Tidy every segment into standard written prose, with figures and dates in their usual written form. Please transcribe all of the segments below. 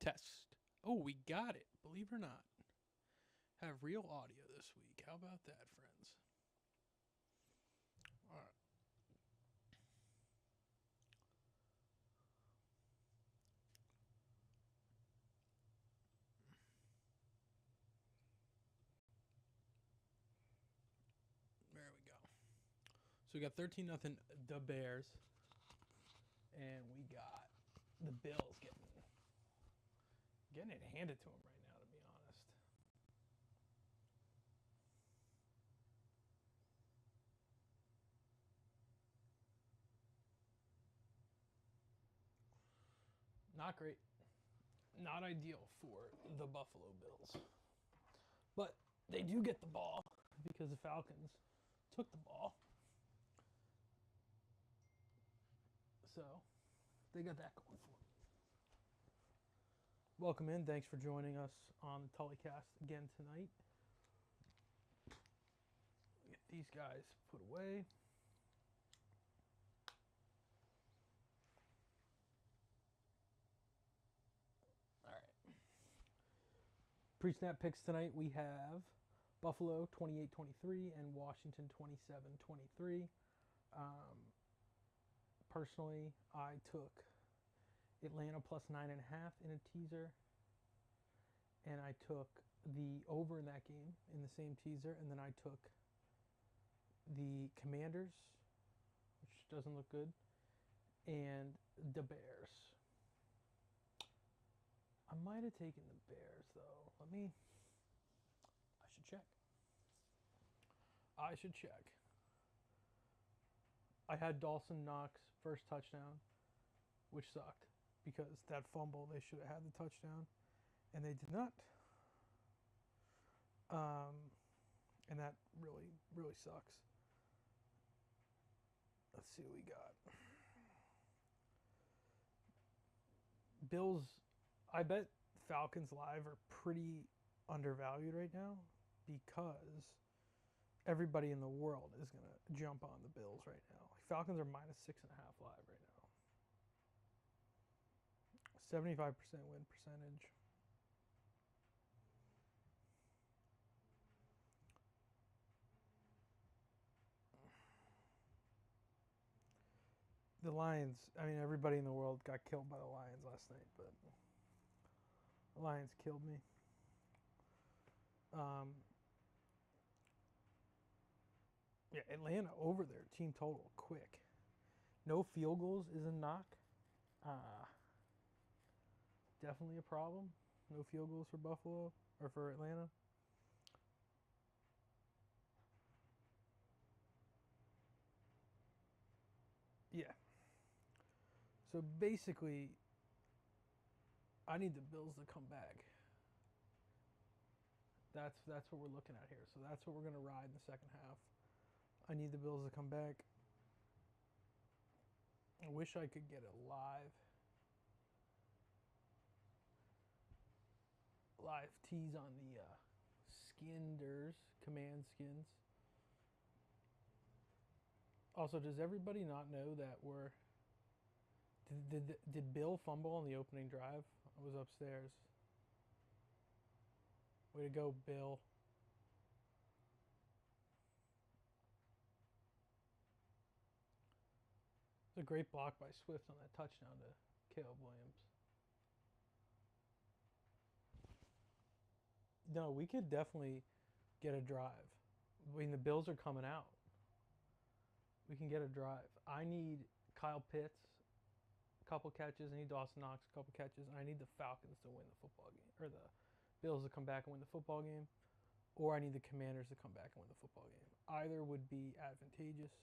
Test. Oh, we got it. Believe it or not. Have real audio this week. How about that, friends? All right. There we go. So we got 13-0 the Bears. And we got the Bills getting it handed to them right now, to be honest. Not great. Not ideal for the Buffalo Bills. But they do get the ball because the Falcons took the ball. So they got that going for them. Welcome in. Thanks for joining us on the Tullycast again tonight. Get these guys put away. All right. PreSnap picks tonight. We have Buffalo 28-23 and Washington 27-23. Personally, I took Atlanta plus 9.5 in a teaser, and I took the over in that game in the same teaser, and then I took the Commanders, which doesn't look good, and the Bears. I might have taken the Bears, though. I should check. I had Dawson Knox first touchdown, which sucked because that fumble, they should have had the touchdown, and they did not. And that really, really sucks. Let's see what we got. Bills, I bet Falcons live are pretty undervalued right now because everybody in the world is going to jump on the Bills right now. Falcons are minus 6.5 live right now. 75% win percentage. The Lions, I mean, everybody in the world got killed by the Lions last night, but the Lions killed me. Yeah, Atlanta over their team total quick. No field goals is a knock. Definitely a problem. No field goals for Buffalo or for Atlanta. Yeah. So basically, I need the Bills to come back. That's what we're looking at here. So that's what we're going to ride in the second half. I need the Bills to come back. I wish I could get a live tease on the Skinders, Command Skins. Also, does everybody not know that we're... Did Bill fumble on the opening drive? I was upstairs. Way to go, Bill. It was a great block by Swift on that touchdown to Caleb Williams. No, we could definitely get a drive. I mean, the Bills are coming out. We can get a drive. I need Kyle Pitts, a couple catches. I need Dawson Knox, a couple catches. And I need the Falcons to win the football game. Or the Bills to come back and win the football game. Or I need the Commanders to come back and win the football game. Either would be advantageous.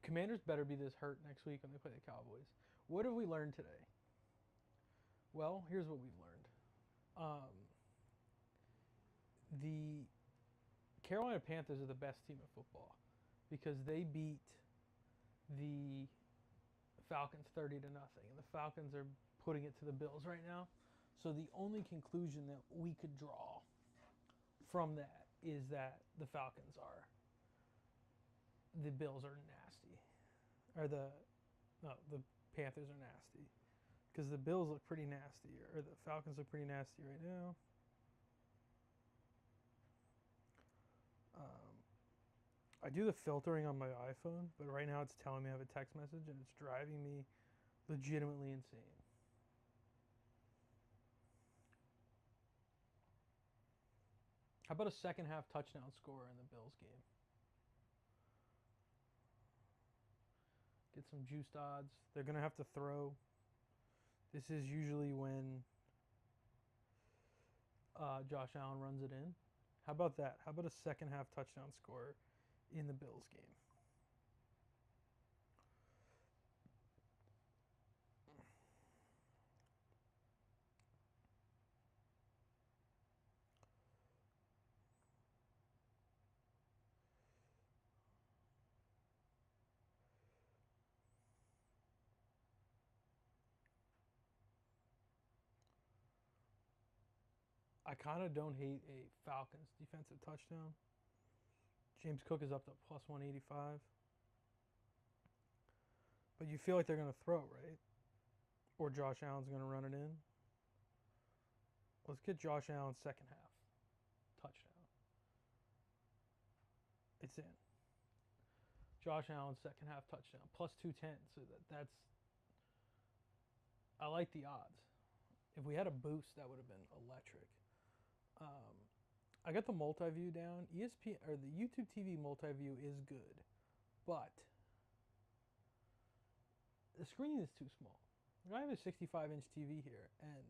The Commanders better be this hurt next week when they play the Cowboys. What have we learned today? Well, here's what we've learned. The Carolina Panthers are the best team in football because they beat the Falcons 30-0, and the Falcons are putting it to the Bills right now. So the only conclusion that we could draw from that is that the Falcons are the Bills are nasty, or the Panthers are nasty, because the Bills look pretty nasty, or the Falcons look pretty nasty right now. I do the filtering on my iPhone, but right now it's telling me I have a text message, and it's driving me legitimately insane. How about a second half touchdown score in the Bills game? Get some juiced odds. They're going to have to throw. This is usually when Josh Allen runs it in. How about that? How about a second half touchdown score in the Bills game? I kind of don't hate a Falcons defensive touchdown. James Cook is up to plus 185. But you feel like they're going to throw, right? Or Josh Allen's going to run it in. Let's get Josh Allen's second half touchdown. It's in. Josh Allen's second half touchdown plus 210. So that's I like the odds. If we had a boost, that would have been electric. I got the multi-view down. ESPN or the YouTube TV multi-view is good, but the screen is too small. I have a 65-inch TV here, and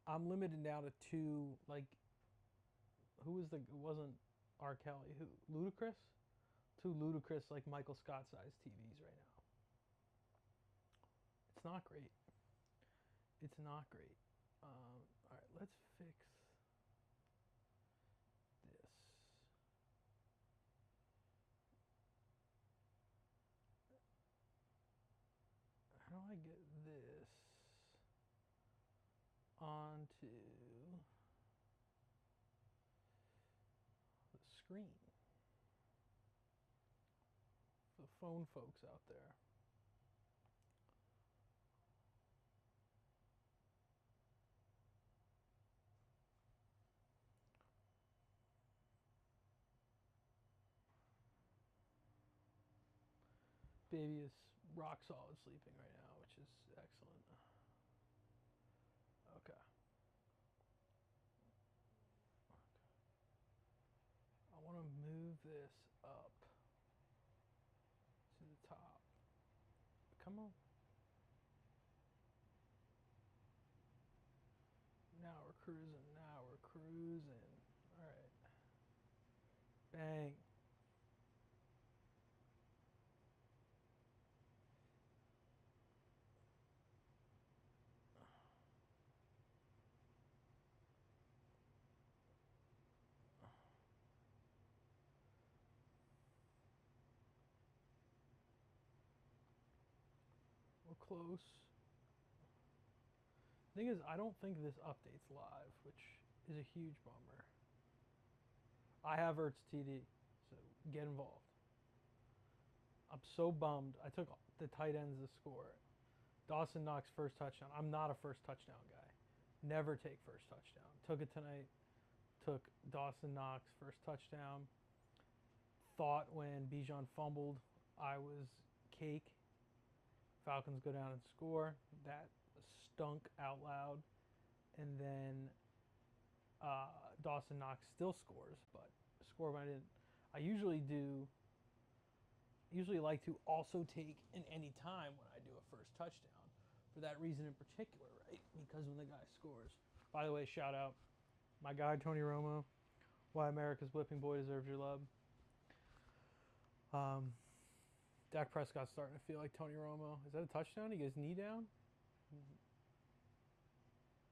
I'm limited now to two. Like, who was the? It wasn't R. Kelly. Who? Ludacris. Two ludicrous, like Michael Scott-sized TVs right now. It's not great. It's not great. All right, let's fix this. How do I get this onto the screen? The phone folks out there. Baby is rock solid sleeping right now, which is excellent. Okay. I want to move this up to the top. Come on. Now we're cruising. Now we're cruising. All right. Bang. We're close. Thing is, I don't think this updates live, which is a huge bummer. I have Ertz TD, so get involved. I'm so bummed. I took the tight ends to score. Dawson Knox first touchdown. I'm not a first touchdown guy. Never take first touchdown. Took it tonight. Took Dawson Knox first touchdown. Thought when Bijan fumbled, I was cake. Falcons go down and score. That stunk out loud. And then Dawson Knox still scores, but score when I didn't. I usually like to also take in any time when I do a first touchdown for that reason in particular, right? Because when the guy scores. By the way, shout out my guy Tony Romo. Why America's Whipping Boy deserves your love. Dak Prescott's starting to feel like Tony Romo. Is that a touchdown? He gets knee down?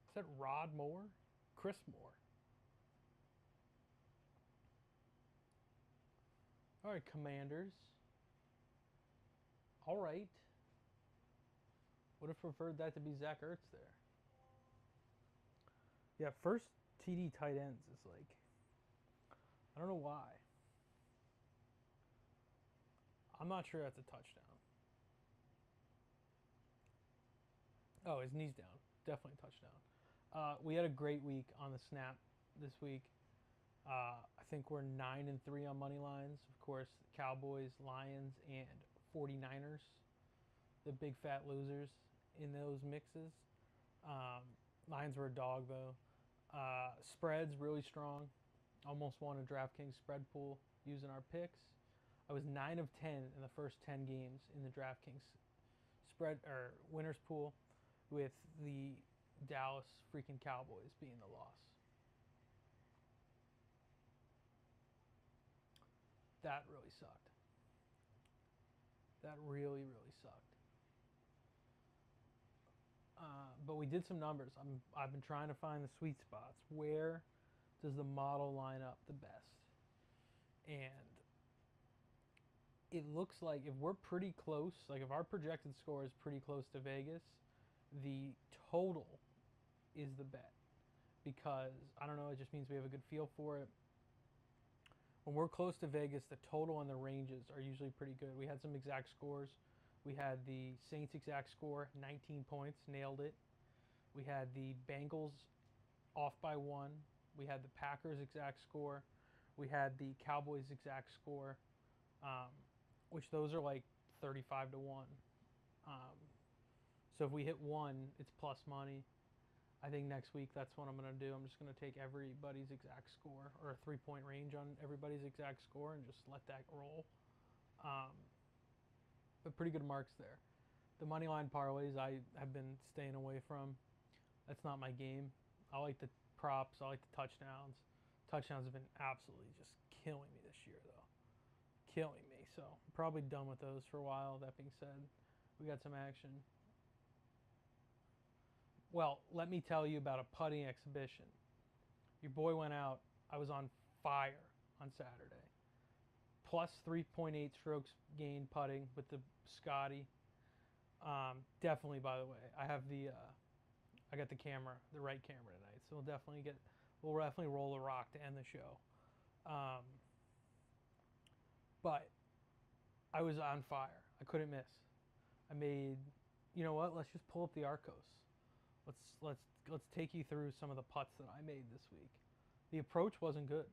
Is that Rod Moore? Chris Moore. All right, Commanders. All right. Would have preferred that to be Zach Ertz there. Yeah, first TD tight ends is like, I don't know why. I'm not sure that's a touchdown. Oh, his knee's down. Definitely a touchdown. We had a great week on the snap this week. I think we're 9-3 on money lines. Of course, Cowboys, Lions, and 49ers, the big fat losers in those mixes. Lions were a dog though. Spreads really strong. Almost won a DraftKings spread pool using our picks. I was 9 of 10 in the first 10 games in the DraftKings spread or winners pool, with the Dallas freaking Cowboys being the loss. That really sucked. That really, really sucked. But we did some numbers. I've been trying to find the sweet spots. Where does the model line up the best? And it looks like if we're pretty close, like if our projected score is pretty close to Vegas, the total is the bet. Because, I don't know, it just means we have a good feel for it. When we're close to Vegas, the total and the ranges are usually pretty good. We had some exact scores. We had the Saints exact score, 19 points, nailed it. We had the Bengals off by 1. We had the Packers exact score. We had the Cowboys exact score, which those are like 35 to 1. So if we hit 1, it's plus money. I think next week that's what I'm going to do. I'm just going to take everybody's exact score, or a 3-point range on everybody's exact score, and just let that roll. But pretty good marks there. The money line parlays I have been staying away from. That's not my game. I like the props. I like the touchdowns. Touchdowns have been absolutely just killing me this year, though. Killing me. So I'm probably done with those for a while. That being said, we got some action. Well, let me tell you about a putting exhibition. Your boy went out. I was on fire on Saturday. Plus 3.8 strokes gained putting with the Scotty. Definitely, by the way, I got the camera, the right camera tonight, so we'll definitely roll the rock to end the show. But I was on fire. I couldn't miss. I made, you know what? Let's just pull up the Arcos. Let's take you through some of the putts that I made this week. The approach wasn't good.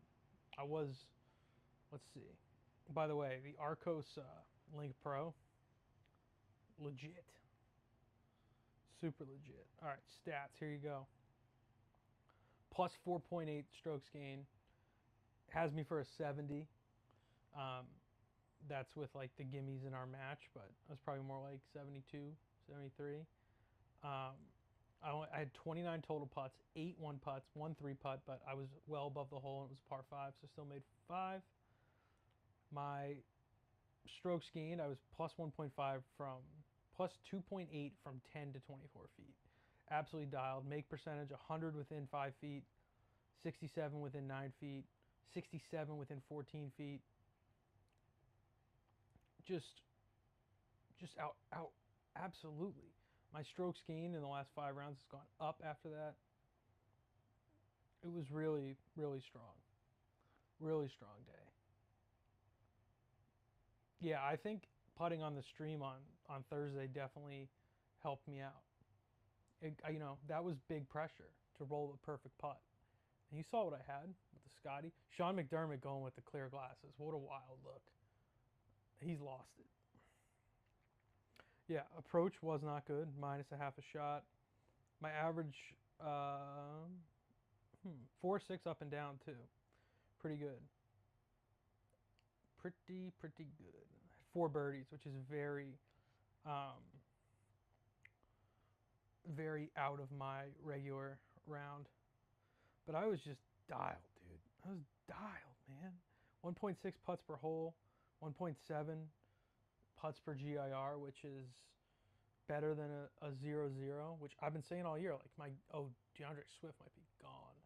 Let's see. By the way, the Arcos Link Pro, legit. Super legit. All right, stats. Here you go. Plus 4.8 strokes gain. Has me for a 70. That's with like the gimmies in our match, but I was probably more like 72, 73. I had 29 total putts, 8 1 putts, 1 3 putt, but I was well above the hole and it was par 5, so still made 5. My strokes gained, I was plus 1.5 from plus 2.8 from 10 to 24 feet. Absolutely dialed. Make percentage 100 within 5 feet, 67 within 9 feet, 67 within 14 feet. Just out, absolutely. My strokes gained in the last 5 rounds has gone up after that. It was really, really strong. Really strong day. Yeah, I think putting on the stream on Thursday definitely helped me out. That was big pressure to roll the perfect putt. And you saw what I had with the Scotty. Sean McDermott going with the clear glasses. What a wild look. He's lost it. Yeah, approach was not good. Minus a half a shot. My average, 4-6 up and down too. Pretty good. Pretty good. 4 birdies, which is very, very out of my regular round. But I was just dialed, dude. I was dialed, man. 1.6 putts per hole, 1.7 putts per GIR, which is better than a 0-0, which I've been saying all year. Like DeAndre Swift might be gone.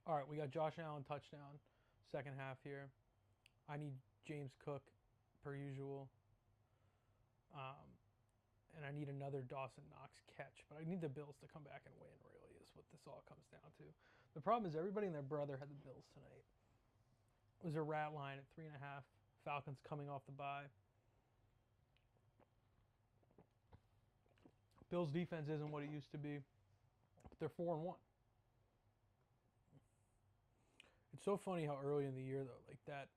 All right, we got Josh Allen touchdown, second half here. I need James Cook, per usual. And I need another Dawson Knox catch. But I need the Bills to come back and win, really, is what this all comes down to. The problem is everybody and their brother had the Bills tonight. was a rat line at 3.5. Falcons coming off the bye. Bills defense isn't what it used to be, but they're 4-1. It's so funny how early in the year though, like that,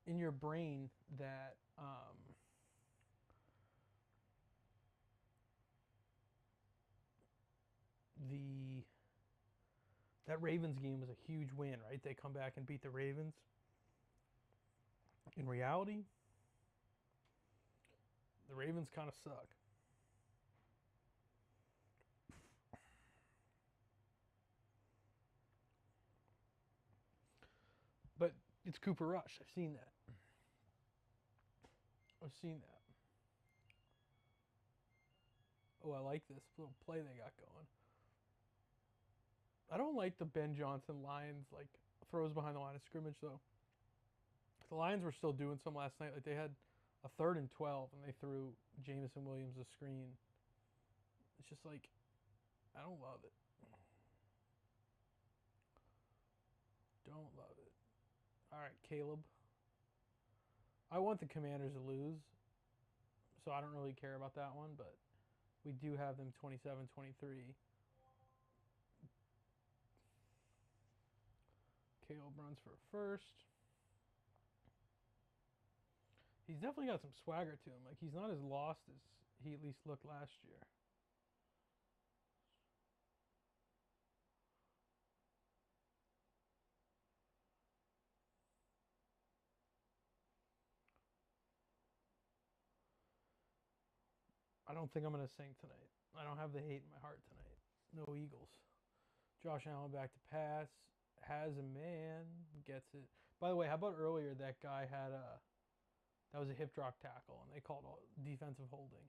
in your brain that that Ravens game was a huge win, right? They come back and beat the Ravens. In reality, the Ravens kind of suck. But it's Cooper Rush. I've seen that. Oh, I like this little play they got going. I don't like the Ben Johnson Lions like throws behind the line of scrimmage though. The Lions were still doing some last night. Like they had a 3rd and 12 and they threw Jamison Williams a screen. It's just like I don't love it. Don't love it. All right, Caleb. I want the Commanders to lose, so I don't really care about that one, but we do have them 27-23. Caleb runs for first. He's definitely got some swagger to him. Like, he's not as lost as he at least looked last year. I don't think I'm going to sing tonight. I don't have the hate in my heart tonight. No Eagles. Josh Allen back to pass. Has a man. Gets it. By the way, how about earlier that guy had that was a hip drop tackle, and they called defensive holding.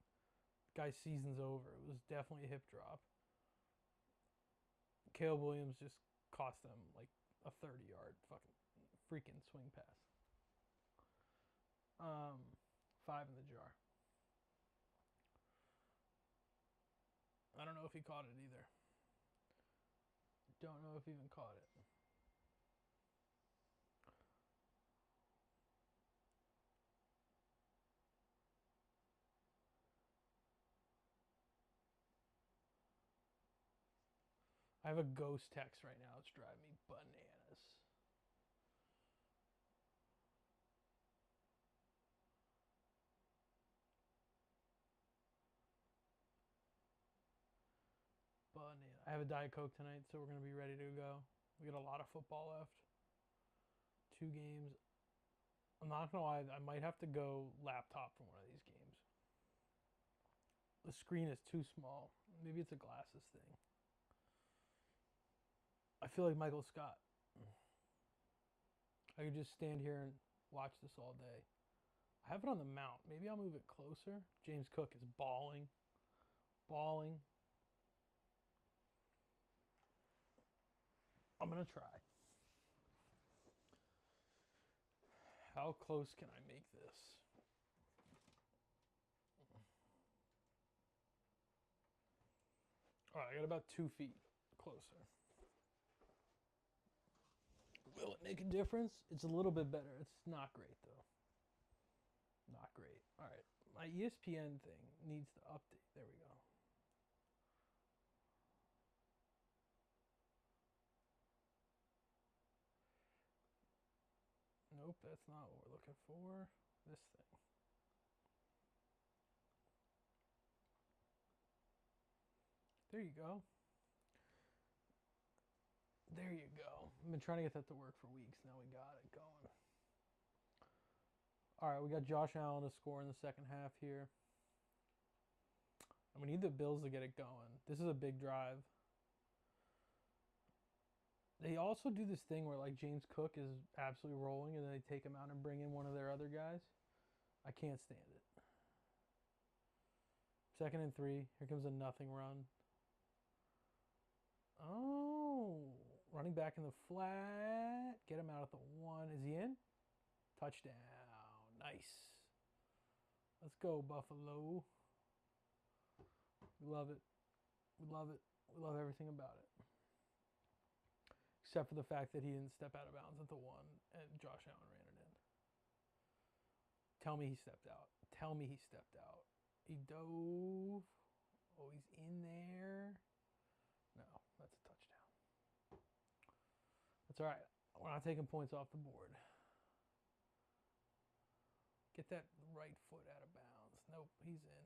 Guy's season's over. It was definitely a hip drop. Caleb Williams just cost them like a 30-yard fucking freaking swing pass. 5 in the jar. I don't know if he caught it either. Don't know if he even caught it. I have a ghost text right now. It's driving me bananas. I have a Diet Coke tonight, so we're going to be ready to go. We got a lot of football left. 2 games. I'm not going to lie, I might have to go laptop for one of these games. The screen is too small. Maybe it's a glasses thing. I feel like Michael Scott. I could just stand here and watch this all day. I have it on the mount. Maybe I'll move it closer. James Cook is balling. I'm going to try. How close can I make this? All right, I got about 2 feet closer. Will it make a difference? It's a little bit better. It's not great, though. Not great. All right, my ESPN thing needs to update. There we go. Nope, that's not what we're looking for. This thing. There you go. There you go. I've been trying to get that to work for weeks. Now we got it going. All right, we got Josh Allen to score in the second half here. And we need the Bills to get it going. This is a big drive. They also do this thing where like James Cook is absolutely rolling and then they take him out and bring in one of their other guys. I can't stand it. 2nd and 3. Here comes a nothing run. Oh, running back in the flat. Get him out at the 1. Is he in? Touchdown. Nice. Let's go, Buffalo. We love it. We love it. We love everything about it. except for the fact that he didn't step out of bounds at the 1 and Josh Allen ran it in. Tell me he stepped out. Tell me he stepped out. He dove. Oh, he's in there. No, that's a touchdown. That's all right. We're not taking points off the board. Get that right foot out of bounds. Nope, he's in.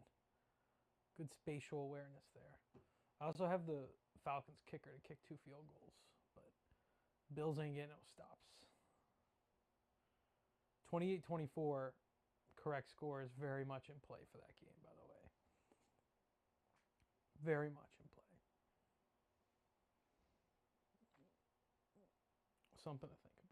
Good spatial awareness there. I also have the Falcons kicker to kick 2 field goals, but Bills ain't getting no stops. 28-24, correct score is very much in play for that game, by the way. Very much in play. Something to think about.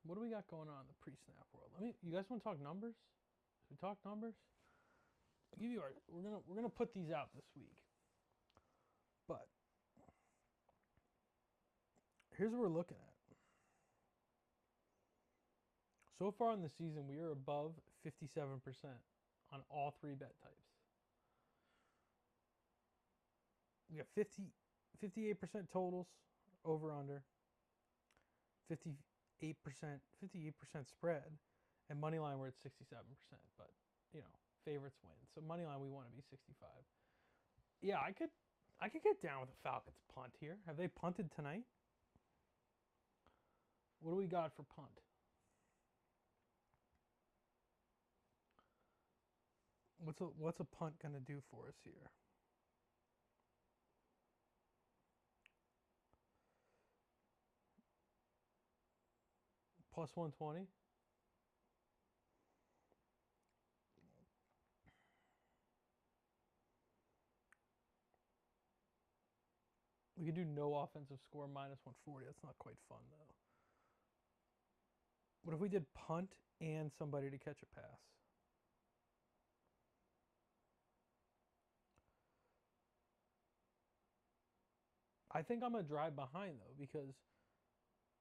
What do we got going on in the pre-snap world? You guys want to talk numbers? Should we talk numbers? I'll give you we're gonna put these out this week. But here's what we're looking at. So far in the season, we are above 57% on all 3 bet types. We got 58% totals, over under, 58% spread, and money line we're at 67%. But favorites win. So money line we want to be 65. Yeah, I could get down with the Falcons punt here. Have they punted tonight? What do we got for punt? What's a punt going to do for us here? Plus 120. We could do no offensive score minus 140. That's not quite fun, though. What if we did punt and somebody to catch a pass? I think I'm going to drive behind, though, because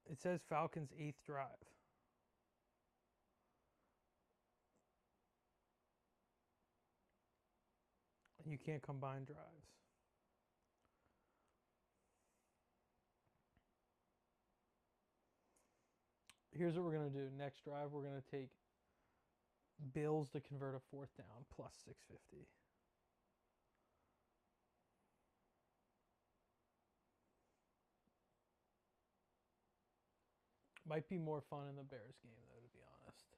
it says Falcons 8th drive. And you can't combine drives. Here's what we're going to do. Next drive, we're going to take Bills to convert a 4th down plus 650. Might be more fun in the Bears game, though, to be honest.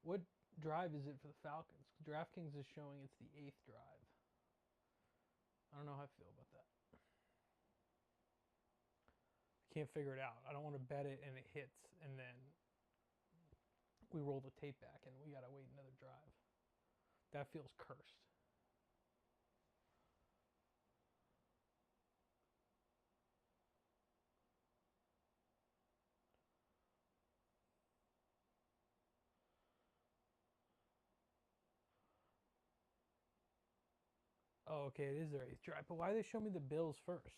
What drive is it for the Falcons? DraftKings is showing it's the 8th drive. I don't know how I feel about that. I can't figure it out. I don't want to bet it and it hits, and then we roll the tape back and we got to wait another drive. That feels cursed. Oh, okay, it is their 8th drive. But why do they show me the Bills first?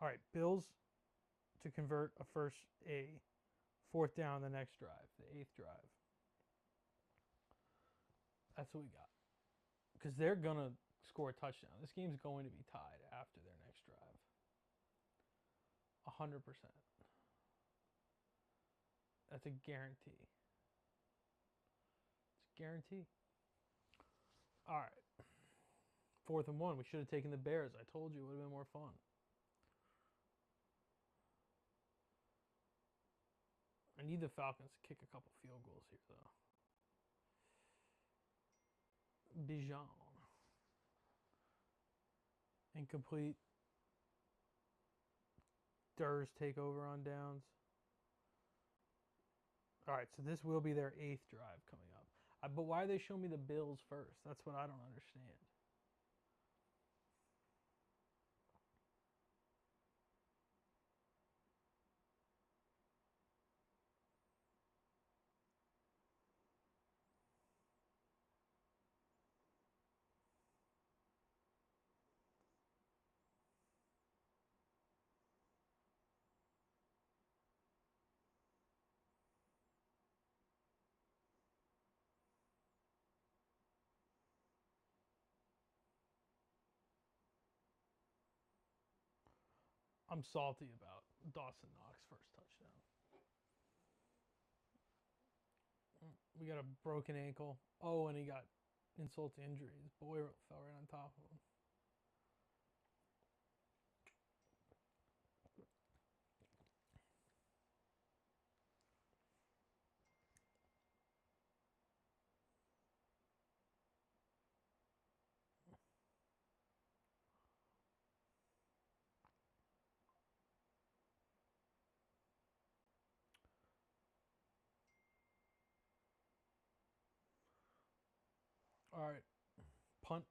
All right, Bills to convert a 4th down the next drive, the 8th drive. That's what we got. Because they're going to score a touchdown. This game's going to be tied after their next drive. 100%. That's a guarantee. It's a guarantee. All right. 4th and 1. We should have taken the Bears. I told you it would have been more fun. I need the Falcons to kick a couple field goals here, though. Bijan. Incomplete. Durs take over on downs. All right, so this will be their 8th drive coming up. But why they show me the Bills first? That's what I don't understand. I'm salty about Dawson Knox first touchdown. We got a broken ankle. Oh, and he got insult to injury. His boy fell right on top of him. All right, punt.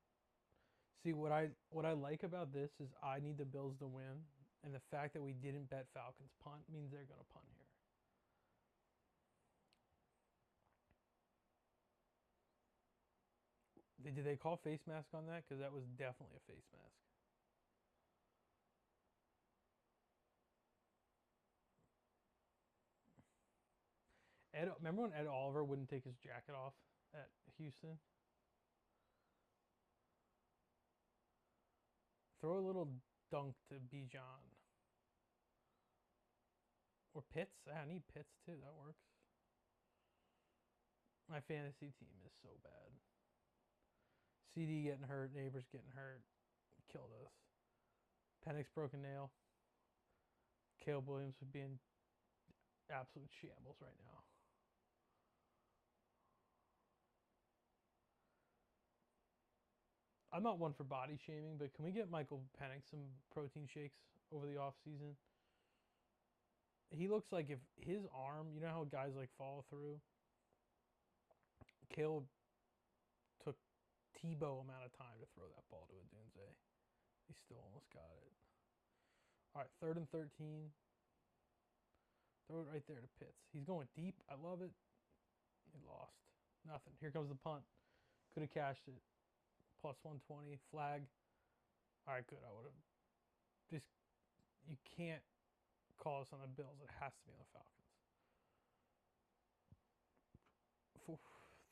See what I like about this is I need the Bills to win, and the fact that we didn't bet Falcons punt means they're gonna punt here. Did they call face mask on that? Because that was definitely a face mask. Remember when Ed Oliver wouldn't take his jacket off at Houston? Throw a little dunk to Bijan. Or Pitts. I need Pitts too. That works. My fantasy team is so bad. CD getting hurt. Neighbors getting hurt. Killed us. Penix broken nail. Caleb Williams would be in absolute shambles right now. I'm not one for body shaming, but can we get Michael Penix some protein shakes over the off season? He looks like if his arm, you know how guys like fall through? Caleb took Tebow amount of time to throw that ball to Odunze. He still almost got it. All right, 3rd and 13. Throw it right there to Pitts. He's going deep. I love it. He lost. Nothing. Here comes the punt. Could have cashed it. Plus 120. Flag. All right, good. I would have. Just, you can't call us on the Bills. It has to be on the Falcons.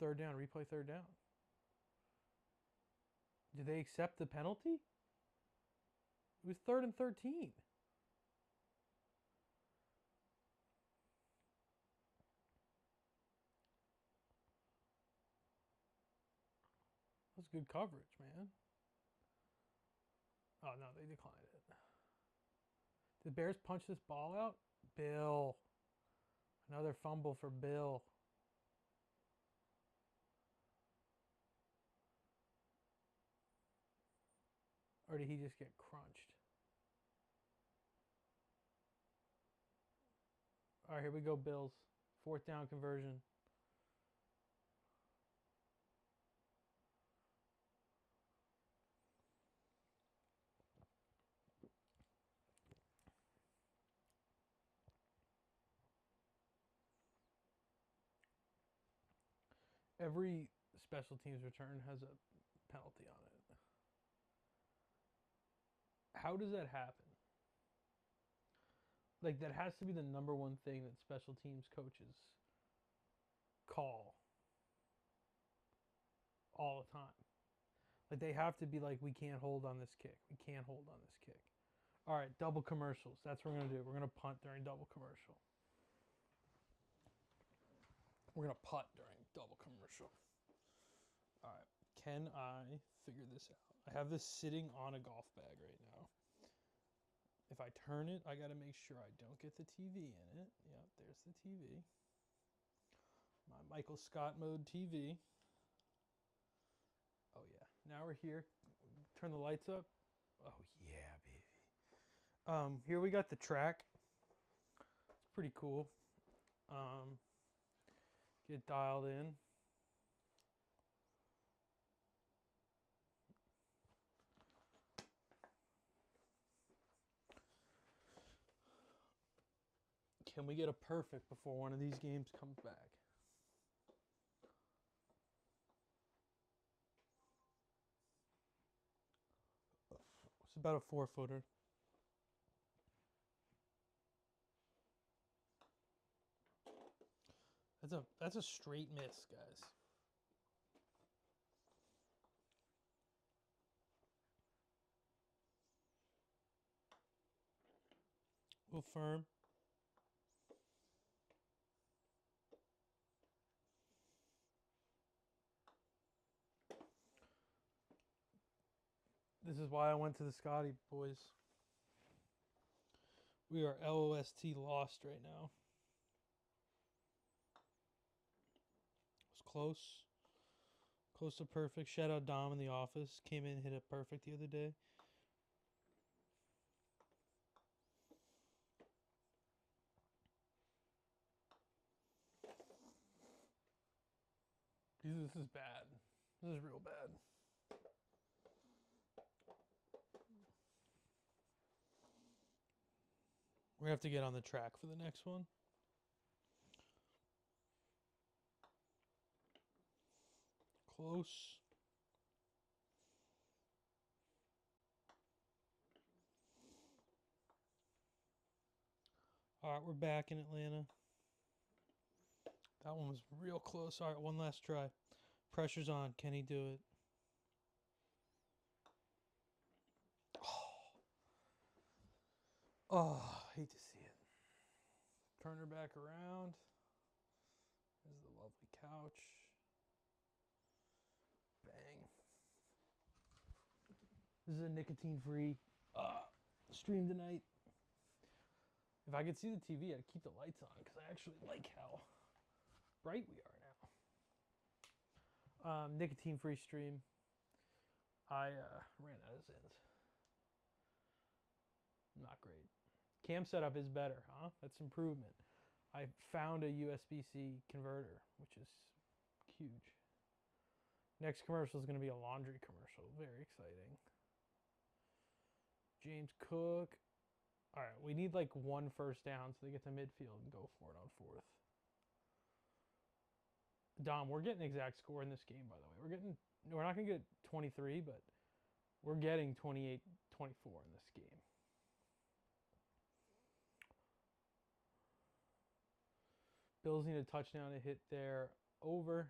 3rd down. Replay 3rd down. Did they accept the penalty? It was 3rd and 13. That was good coverage, man. Oh, no, they declined it. Did the Bears punch this ball out? Bill. Another fumble for Bill. Or did he just get crunched? All right, here we go, Bills. 4th down conversion. Every special teams return has a penalty on it. How does that happen? Like, that has to be the number one thing that special teams coaches call all the time. Like, they have to be like, we can't hold on this kick. We can't hold on this kick. All right, double commercials. That's what we're going to do. We're going to punt during double commercial. We're going to punt during double commercial. All right. Can I figure this out? I have this sitting on a golf bag right now. If I turn it, I got to make sure I don't get the TV in it. Yep, there's the TV. My Michael Scott mode TV. Oh, yeah. Now we're here. Turn the lights up. Oh, yeah, baby. Here we got the track. It's pretty cool. Get dialed in. Can we get a perfect before one of these games comes back? It's about a 4-footer. That's a straight miss, guys. Will firm. This is why I went to the Scotty boys. We are LOST lost right now. It was close. Close to perfect. Shout out Dom in the office. Came in and hit it perfect the other day. This is bad. This is real bad. We have to get on the track for the next one. Close. All right, we're back in Atlanta. That one was real close. All right, one last try. Pressure's on. Can he do it? Oh, hate to see it. Turn her back around. There's the lovely couch. Bang. This is a nicotine-free stream tonight. If I could see the TV, I'd keep the lights on because I actually like how bright we are now. Nicotine-free stream. I ran out of Zins. Not great. Cam setup is better, huh? That's improvement. I found a USB-C converter, which is huge. Next commercial is going to be a laundry commercial. Very exciting. James Cook. All right, we need like one first down so they get to midfield and go for it on fourth. Dom, we're getting exact score in this game, by the way. We're not going to get 23, but we're getting 28-24 in this game. Bills need a touchdown to hit their over.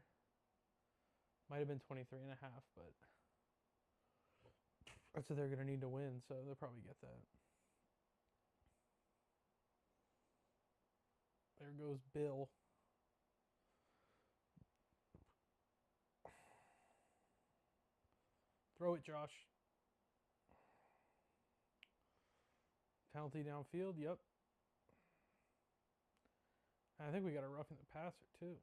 Might have been 23 and a half, but that's what they're going to need to win, so they'll probably get that. There goes Bill. Throw it, Josh. Penalty downfield, yep. I think we got a roughing the passer, too.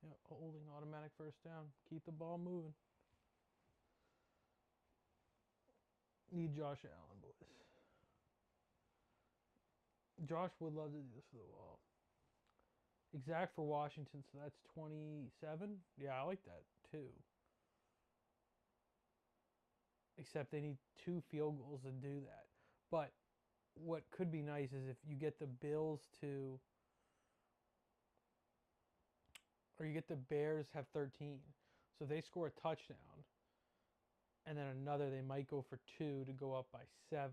Yep, holding automatic first down. Keep the ball moving. Need Josh Allen, boys. Josh would love to do this for the wall. Exact for Washington, so that's 27. Yeah, I like that, too. Except they need 2 field goals to do that. But what could be nice is if you get the Bills to, or you get the Bears have 13. So if they score a touchdown, and then another, they might go for 2 to go up by 7.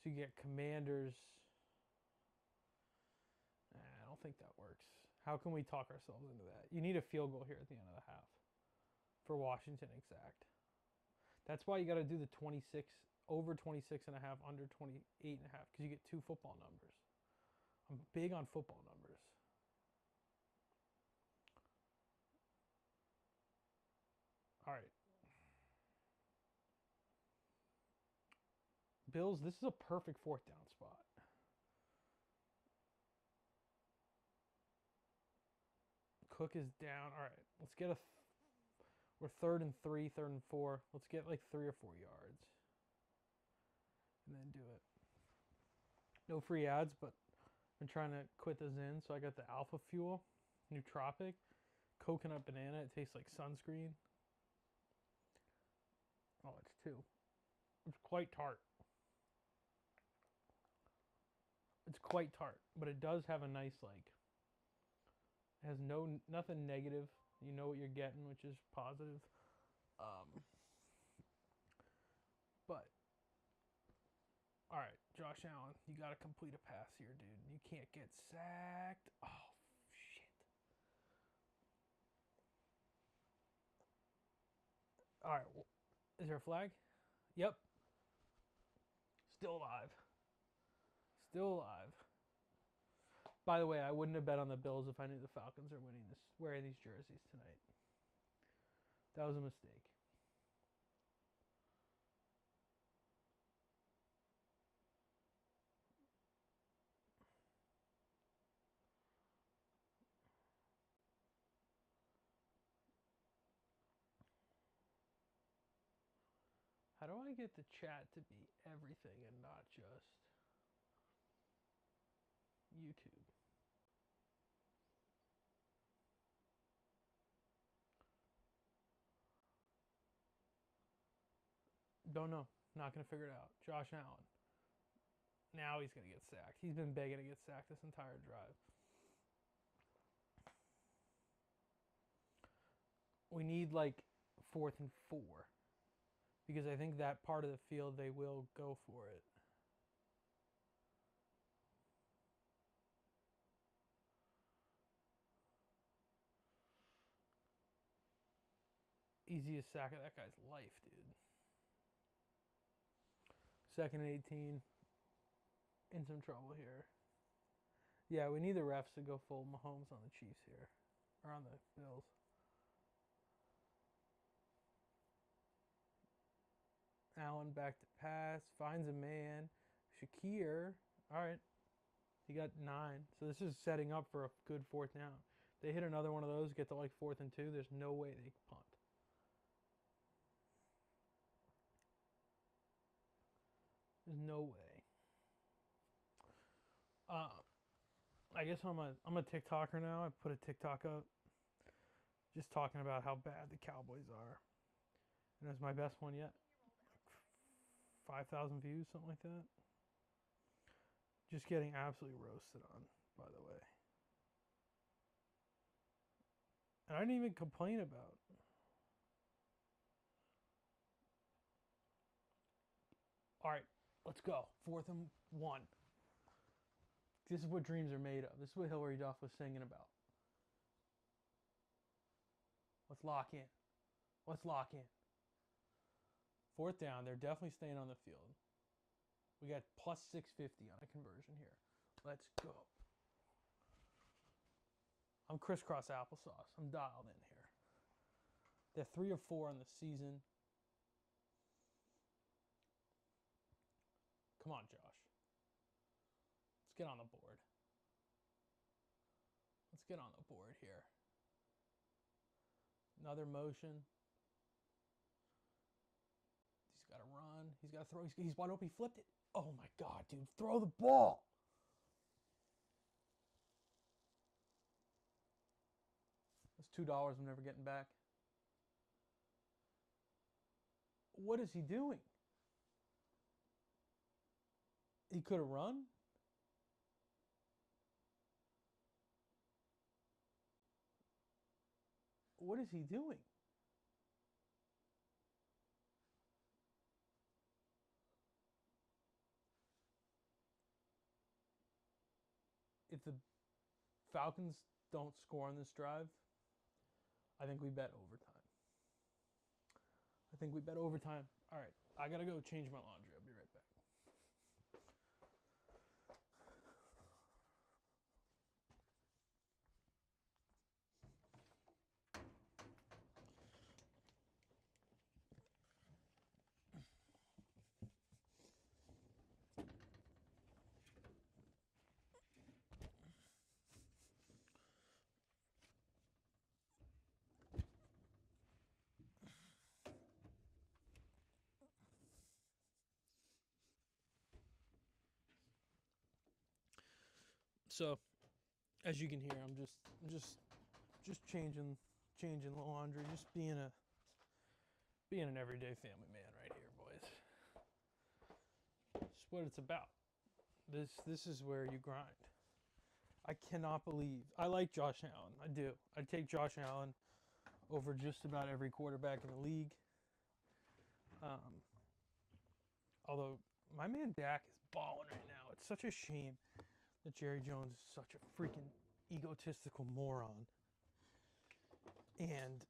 So you get Commanders. I don't think that works. How can we talk ourselves into that? You need a field goal here at the end of the half for Washington exact. That's why you got to do the 26, over 26 and a half, under 28 and a half, because you get 2 football numbers. I'm big on football numbers. All right. Bills, this is a perfect 4th down spot. Cook is down. All right, let's get we're 3rd and 3, 3rd and 4. Let's get like 3 or 4 yards. And then do it. No free ads, but I'm trying to quit the Zyn, so I got the Alpha Fuel, Nootropic, coconut banana. It tastes like sunscreen. Oh, it's 2. It's quite tart. It's quite tart, but it does have a nice, like, it has nothing negative. You know what you're getting, which is positive. But all right, Josh Allen, you got to complete a pass here, dude. You can't get sacked. Oh, shit. All right. Is there a flag? Yep. Still alive. Still alive. By the way, I wouldn't have bet on the Bills if I knew the Falcons are wearing these jerseys tonight. That was a mistake. How do I get the chat to be everything and not just YouTube? Don't know. Not going to figure it out. Josh Allen. Now he's going to get sacked. He's been begging to get sacked this entire drive. We need like 4th and 4. Because I think that part of the field they will go for it. Easiest sack of that guy's life, dude. 2nd and 18. In some trouble here. Yeah, we need the refs to go full Mahomes on the Chiefs here. Or on the Bills. Allen back to pass. Finds a man. Shakir. All right. He got 9. So this is setting up for a good 4th down. They hit another one of those, get to like 4th and 2. There's no way they punt. There's no way. I guess I'm a TikToker now. I put a TikTok up just talking about how bad the Cowboys are. And it's my best one yet. 5,000 views, something like that. Just getting absolutely roasted on, by the way. And I didn't even complain about it. All right, let's go. 4th and 1. This is what dreams are made of. This is what Hillary Duff was singing about. Let's lock in. Let's lock in. 4th down. They're definitely staying on the field. We got plus 650 on a conversion here. Let's go. I'm crisscross applesauce. I'm dialed in here. They're 3 of 4 on the season. Come on, Josh. Let's get on the board. Let's get on the board here. Another motion. He's got to run. He's got to throw. He's wide open. He flipped it. Oh, my God, dude. Throw the ball. That's $2 I'm never getting back. What is he doing? He could have run. What is he doing? If the Falcons don't score on this drive, I think we bet overtime. I think we bet overtime. All right, I got to go change my laundry. I'll be right back. So, as you can hear, I'm just changing the laundry, just being an everyday family man right here, boys. It's what it's about. This is where you grind. I cannot believe I like Josh Allen. I do. I take Josh Allen over just about every quarterback in the league. Although my man Dak is balling right now. It's such a shame that Jerry Jones is such a freaking egotistical moron. And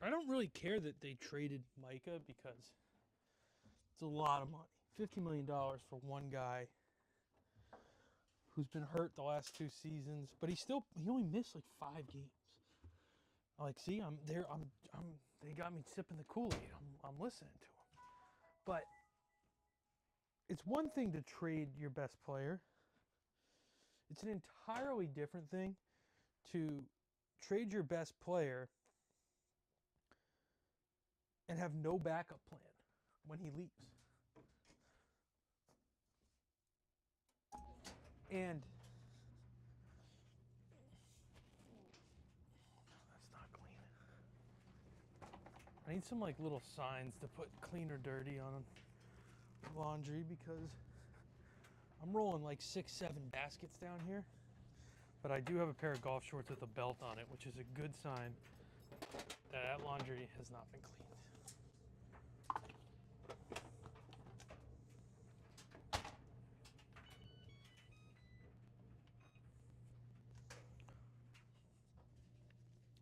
I don't really care that they traded Micah because it's a lot of money. $50 million for one guy who's been hurt the last 2 seasons, but he only missed like 5 games. Like, see, I'm there. They got me sipping the Kool-Aid. I'm listening to them. But it's one thing to trade your best player. It's an entirely different thing to trade your best player and have no backup plan when he leaves. And that's not clean. I need some like little signs to put clean or dirty on laundry because I'm rolling like 6, 7 baskets down here. But I do have a pair of golf shorts with a belt on it, which is a good sign that laundry has not been cleaned.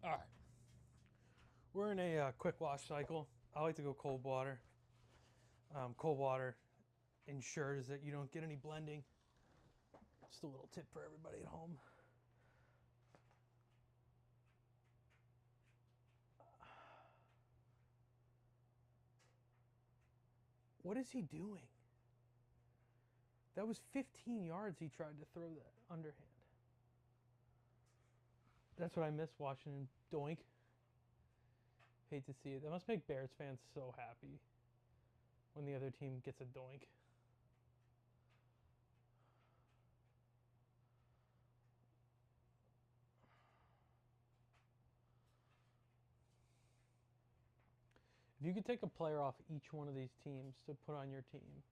All right. We're in a quick wash cycle. I like to go cold water. Cold water ensures that you don't get any blending. Just a little tip for everybody at home. What is he doing? That was 15 yards he tried to throw that underhand. That's what I miss watching Doink. Hate to see it. That must make Bears fans so happy when the other team gets a doink. If you could take a player off each one of these teams to put on your team,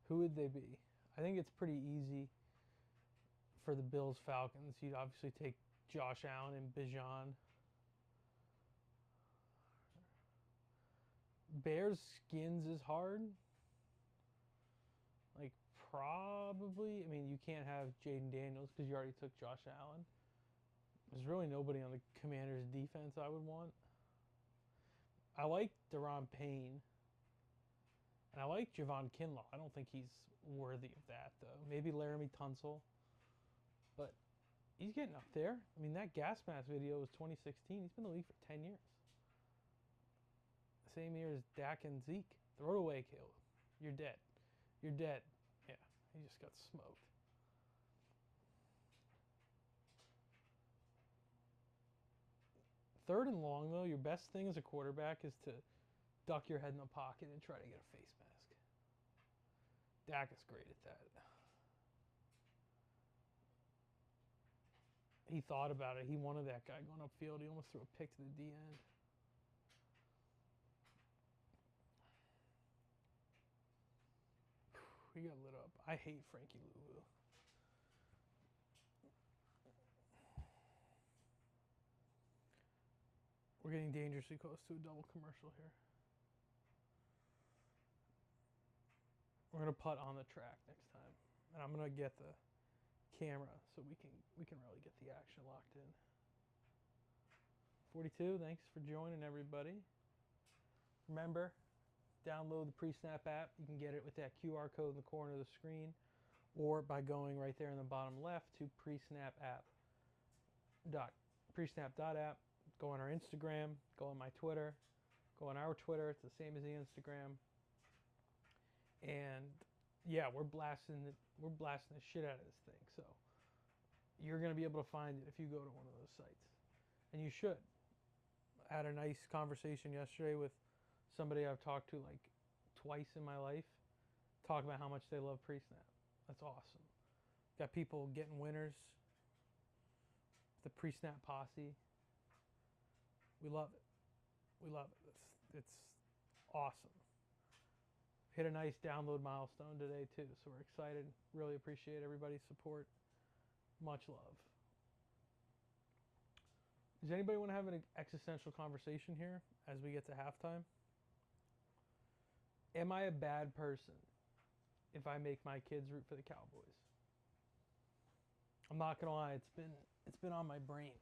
who would they be? I think it's pretty easy for the Bills Falcons. You'd obviously take Josh Allen and Bijan. Bears Skins is hard. Like, probably. I mean, you can't have Jaden Daniels because you already took Josh Allen. There's really nobody on the Commanders' defense I would want. I like Deron Payne. And I like Javon Kinlaw. I don't think he's worthy of that, though. Maybe Laramie Tunsil. But he's getting up there. I mean, that gas mask video was 2016. He's been in the league for 10 years. Same year as Dak and Zeke. Throw it away, Caleb. You're dead. You're dead. Yeah, he just got smoked. Third and long, though, your best thing as a quarterback is to duck your head in the pocket and try to get a face mask. Dak is great at that. He thought about it. He wanted that guy going upfield. He almost threw a pick to the D end. He got lit up. I hate Frankie Louvu. We're getting dangerously close to a double commercial here. We're gonna putt on the track next time, and I'm gonna get the camera so we can really get the action locked in. 42. Thanks for joining, everybody. Remember, download the PreSnap app. You can get it with that QR code in the corner of the screen, or by going right there in the bottom left to PreSnap.app. Go on our Instagram. Go on my Twitter. Go on our Twitter. It's the same as the Instagram. And yeah, we're blasting the shit out of this thing. So you're gonna be able to find it if you go to one of those sites, and you should. I had a nice conversation yesterday with somebody I've talked to like twice in my life, talking about how much they love PreSnap. That's awesome. Got people getting winners. The PreSnap posse. We love it. We love it. It's awesome. Hit a nice download milestone today too, so we're excited. Really appreciate everybody's support. Much love. Does anybody want to have an existential conversation here as we get to halftime? Am I a bad person if I make my kids root for the Cowboys? I'm not gonna lie, it's been on my brain,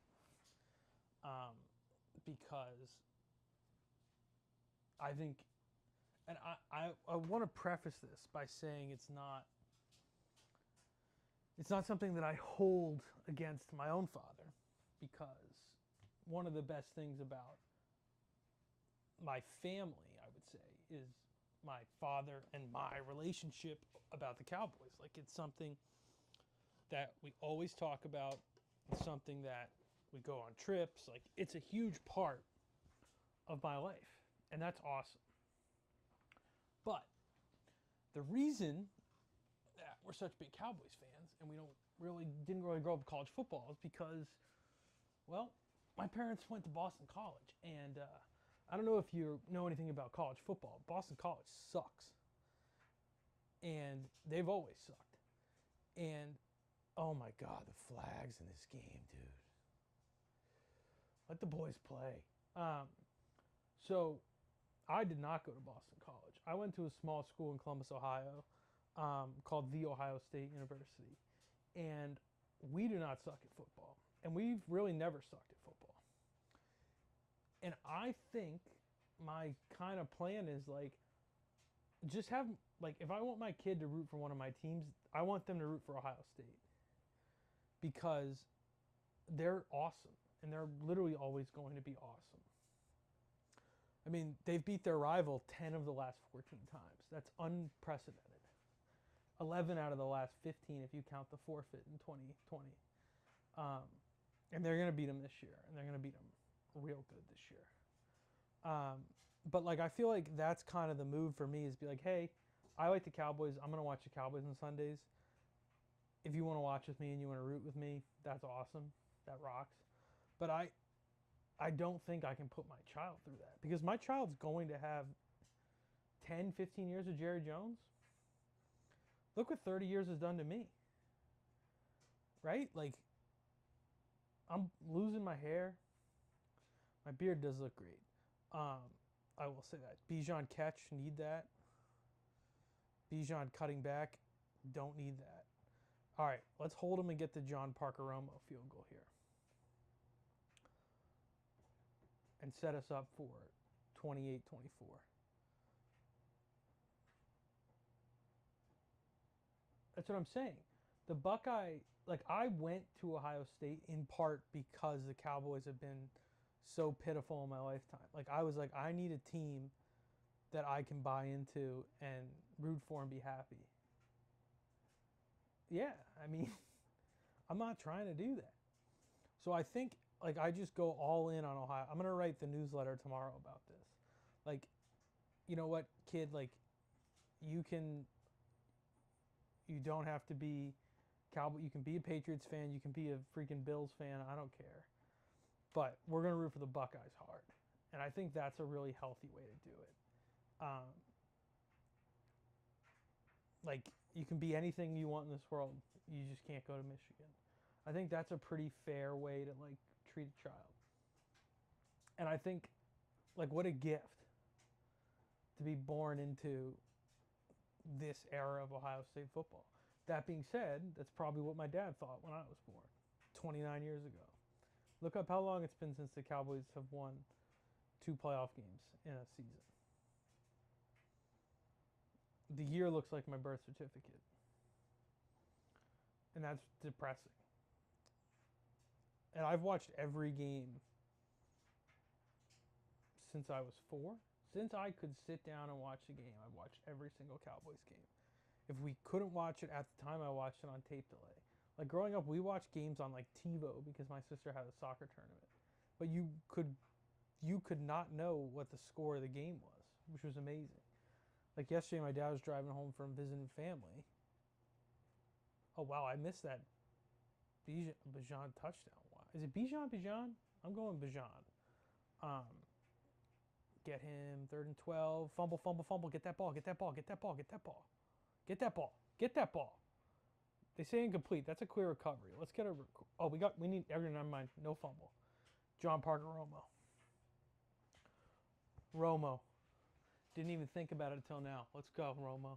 because I think, and I want to preface this by saying it's not something that I hold against my own father, because one of the best things about my family, I would say, is my father and my relationship about the Cowboys. Like, it's something that we always talk about. It's something that we go on trips. Like, it's a huge part of my life, and that's awesome. But the reason that we're such big Cowboys fans and we didn't really grow up with college football is because, well, my parents went to Boston College, and I don't know if you know anything about college football. Boston College sucks, and they've always sucked. And oh my God, the flags in this game, dude. Let the boys play. So I did not go to Boston College. I went to a small school in Columbus, Ohio, called The Ohio State University. And we do not suck at football. And we've really never sucked at football. And I think my kind of plan is like, just have, like, if I want my kid to root for one of my teams, I want them to root for Ohio State. Because they're awesome. And they're literally always going to be awesome. I mean, they've beat their rival 10 of the last 14 times. That's unprecedented. 11 out of the last 15 if you count the forfeit in 2020. And they're going to beat them this year. And they're going to beat them real good this year. But, like, I feel like that's kind of the move for me, is be like, hey, I like the Cowboys. I'm going to watch the Cowboys on Sundays. If you want to watch with me and you want to root with me, that's awesome. That rocks. But I don't think I can put my child through that, because my child's going to have 10, 15 years of Jerry Jones. Look what 30 years has done to me. Right? Like, I'm losing my hair. My beard does look great. I will say that. Bijan catch, need that. Bijan cutting back, don't need that. All right, let's hold him and get the John Parker Romo field goal here. And set us up for 28-24. That's what I'm saying. The Buckeye, like, I went to Ohio State in part because the Cowboys have been so pitiful in my lifetime. Like, I was like, I need a team that I can buy into and root for and be happy. Yeah, I mean, I'm not trying to do that. So I think, like, I just go all in on Ohio. I'm going to write the newsletter tomorrow about this. Like, you know what, kid, like, you don't have to be Cowboy. You can be a Patriots fan. You can be a freaking Bills fan. I don't care. But we're going to root for the Buckeyes hard. And I think that's a really healthy way to do it. Like, you can be anything you want in this world. You just can't go to Michigan. I think that's a pretty fair way to, like, treat a child. And I think, like, what a gift to be born into this era of Ohio State football. That being said, that's probably what my dad thought when I was born 29 years ago. Look up how long it's been since the Cowboys have won 2 playoff games in a season. The year looks like my birth certificate. And that's depressing. And I've watched every game since I was 4. Since I could sit down and watch a game, I've watched every single Cowboys game. If we couldn't watch it at the time, I watched it on tape delay. Like, growing up, we watched games on, like, TiVo because my sister had a soccer tournament. But you could not know what the score of the game was, which was amazing. Like, yesterday, my dad was driving home from visiting family. Oh, wow, I missed that Bijan touchdown. Wow. Is it Bijan? I'm going Bijan. Get him, 3rd and 12. Fumble. Get that ball. Get that ball. They say incomplete. That's a clear recovery. Let's get a... we need... Never mind. No fumble. John Parker Romo. Didn't even think about it until now. Let's go, Romo.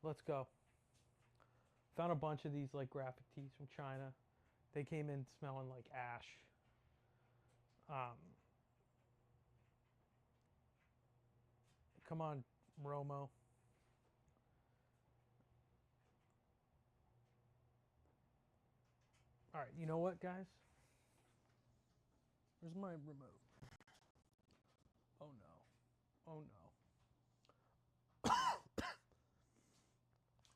Let's go. Found a bunch of these, like, graphic tees from China. They came in smelling like ash. Come on, Romo. All right, you know what, guys? Where's my remote? Oh, no. Oh, no.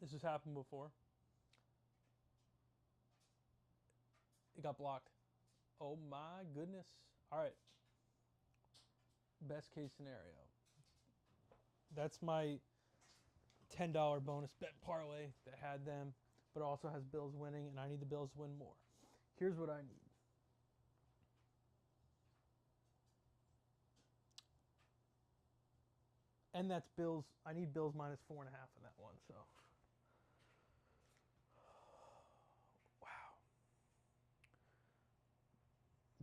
This has happened before. It got blocked. Oh, my goodness. All right. Best case scenario. That's my $10 bonus bet parlay that had them, but also has Bills winning, and I need the Bills to win more. Here's what I need. And that's Bills. I need Bills minus 4.5 in that one. So, wow.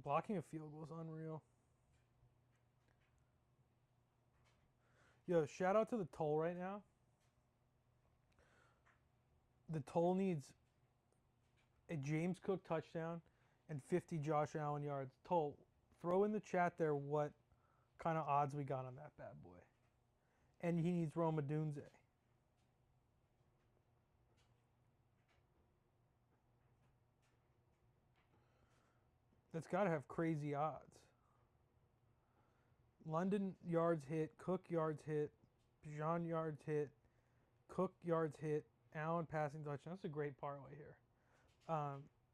Blocking a field goal is unreal. Yo, shout out to the toll right now. The toll needs a James Cook touchdown and 50 Josh Allen yards. Toll, throw in the chat there what kind of odds we got on that bad boy. And he needs Roma Dunze. That's got to have crazy odds. London yards hit, Cook yards hit, Bijan yards hit, Cook yards hit, Allen passing touchdown. That's a great parlay here.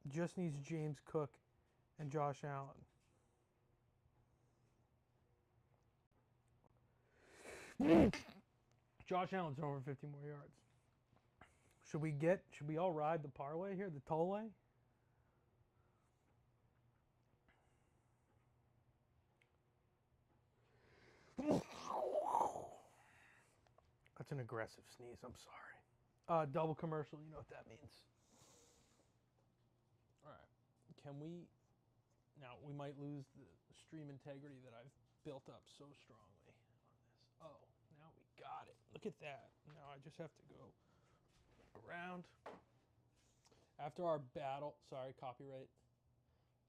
Just needs James Cook and Josh Allen. Josh Allen's over 50 more yards. Should we all ride the parlay here, the tollway? That's an aggressive sneeze. I'm sorry. Double commercial. You know what that means. All right. Can we... Now, we might lose the stream integrity that I've built up so strongly on this. Oh, now we got it. Look at that. Now I just have to go around. After our battle... Sorry, copyright.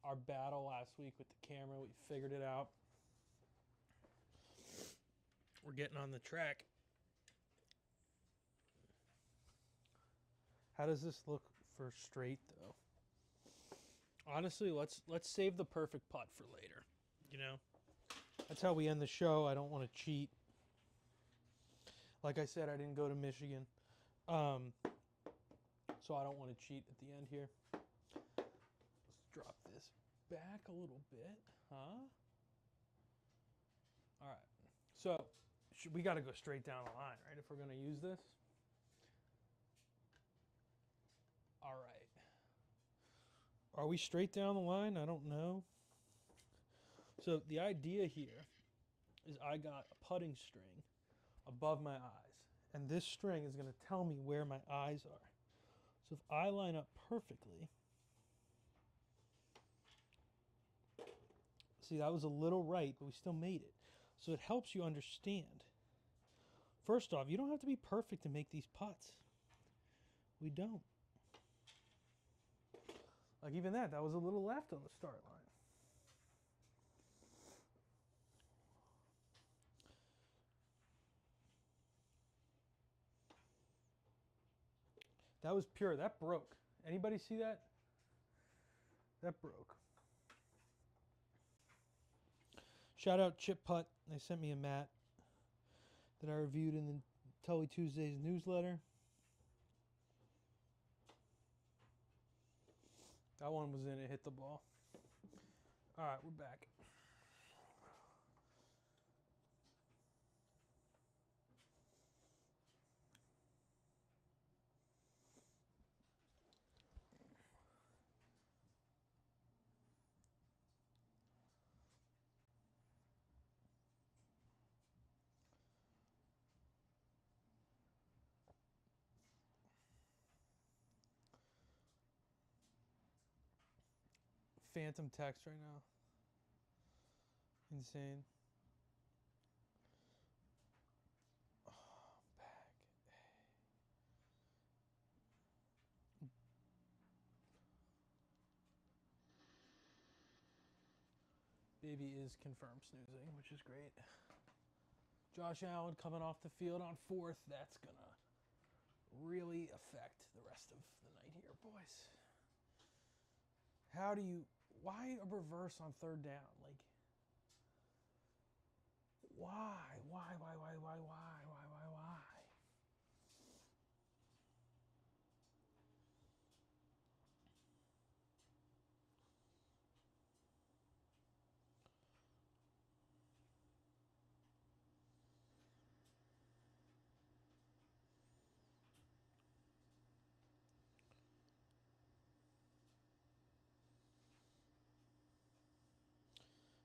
Our battle last week with the camera, we figured it out. We're getting on the track. How does this look for straight, though? Honestly, let's save the perfect putt for later. You know? That's how we end the show. I don't want to cheat. Like I said, I didn't go to Michigan. So I don't want to cheat at the end here. Let's drop this back a little bit. Huh? All right. So we got to go straight down the line, right, if we're going to use this? All right. Are we straight down the line? I don't know. So the idea here is I got a putting string above my eyes. And this string is going to tell me where my eyes are. So if I line up perfectly... See, that was a little right, but we still made it. So it helps you understand. First off, you don't have to be perfect to make these putts. We don't. Like even that was a little left on the start line. That was pure. That broke. Anybody see that? That broke. Shout out Chip Putt. They sent me a mat that I reviewed in the Tully Tuesdays newsletter. That one was in. It hit the ball. All right, we're back. Phantom text right now. Insane. Oh, back. Baby is confirmed snoozing, which is great. Josh Allen coming off the field on 4th. That's going to really affect the rest of the night here, boys. Why a reverse on 3rd down? Like, why?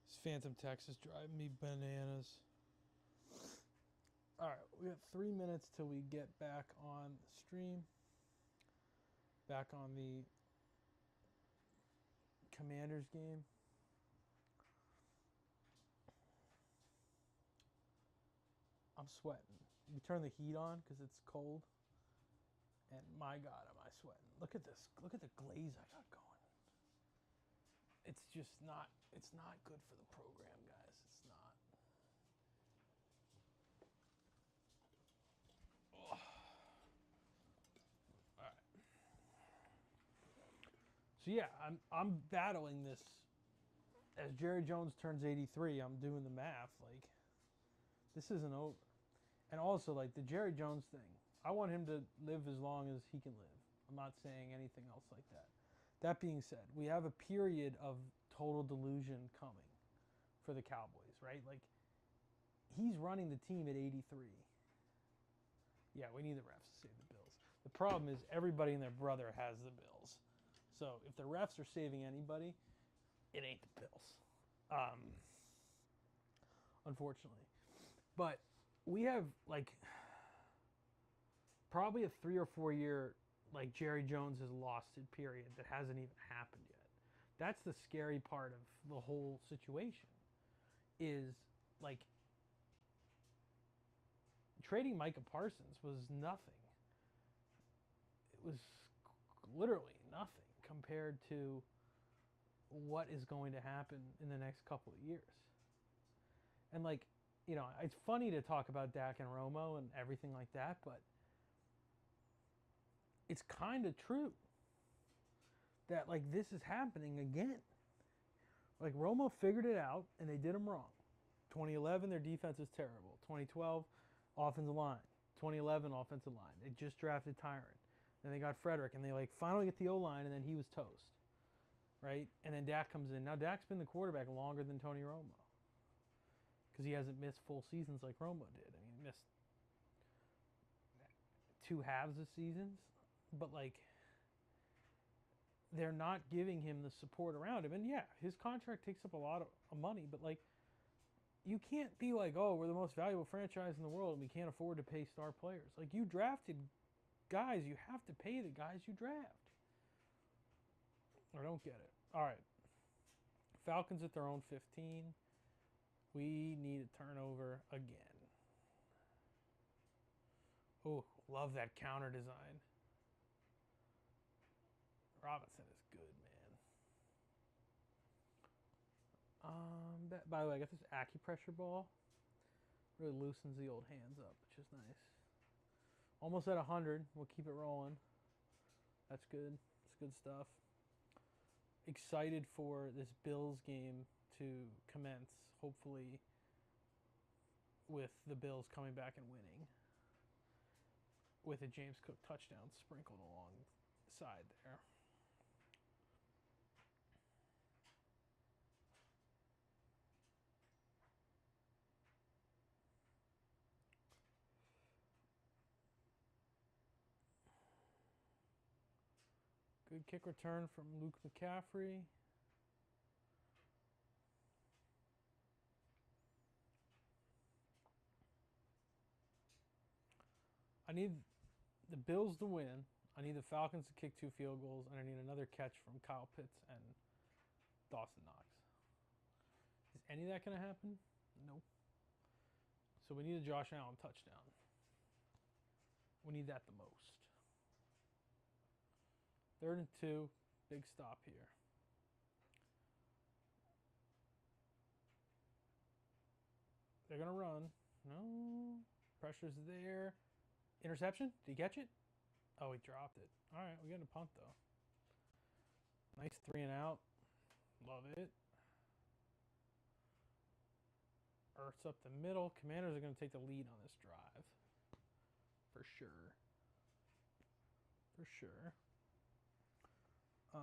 This Phantom text is driving me bananas. All right, we got 3 minutes till we get back on the stream. Back on the Commanders game. I'm sweating. We turn the heat on because it's cold. And my God, am I sweating. Look at this. Look at the glaze I got going. It's just not, it's not good for the program, guys. It's not. Oh. All right. So yeah, I'm battling this. As Jerry Jones turns 83, I'm doing the math. Like, this isn't over. And also, like, the Jerry Jones thing, I want him to live as long as he can live. I'm not saying anything else like that. That being said, we have a period of total delusion coming for the Cowboys, right? Like, he's running the team at 83. Yeah, we need the refs to save the Bills. The problem is everybody and their brother has the Bills. So if the refs are saving anybody, it ain't the Bills. Unfortunately. But we have, like, probably a 3 or 4 year, like, Jerry Jones has lost it period that hasn't even happened yet. That's the scary part of the whole situation is, like, trading Micah Parsons was nothing. It was literally nothing compared to what is going to happen in the next couple of years. And, like, you know, it's funny to talk about Dak and Romo and everything like that, but it's kind of true that, like, this is happening again. Like, Romo figured it out, and they did him wrong. 2011, their defense was terrible. 2012, offensive line. 2011, offensive line. They just drafted Tyron. Then they got Frederick, and they, like, finally get the O-line, and then he was toast. Right? And then Dak comes in. Now, Dak's been the quarterback longer than Tony Romo. Because he hasn't missed full seasons like Romo did. I mean, he missed 2 halves of seasons. But, like, they're not giving him the support around him. And, yeah, his contract takes up a lot of money. But, like, you can't be like, oh, we're the most valuable franchise in the world and we can't afford to pay star players. Like, you drafted guys. You have to pay the guys you draft. I don't get it. All right. Falcons at their own 15. We need a turnover again. Oh, love that counter design. Robinson is good, man. By the way, I got this acupressure ball. Really loosens the old hands up, which is nice. Almost at 100. We'll keep it rolling. That's good. It's good stuff. Excited for this Bills game to commence, hopefully with the Bills coming back and winning with a James Cook touchdown sprinkled along the side there. Good kick return from Luke McCaffrey. I need the Bills to win. I need the Falcons to kick 2 field goals, and I need another catch from Kyle Pitts and Dawson Knox. Is any of that going to happen? Nope. So we need a Josh Allen touchdown. We need that the most. 3rd and 2. Big stop here. They're going to run. No. Pressure's there. Interception? Did he catch it? Oh, he dropped it. All right, we got a punt, though. Nice 3 and out. Love it. Earth's up the middle. Commanders are going to take the lead on this drive. For sure. For sure. Oh,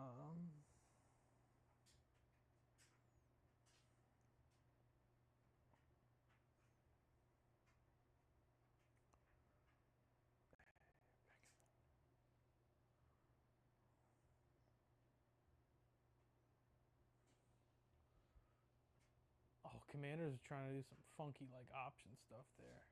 Commanders are trying to do some funky, like, option stuff there.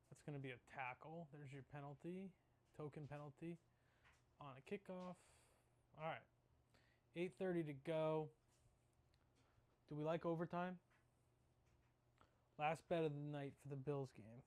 That's going to be a tackle. There's your penalty. Token penalty on a kickoff. All right. 8:30 to go. Do we like overtime? Last bet of the night for the Bills game.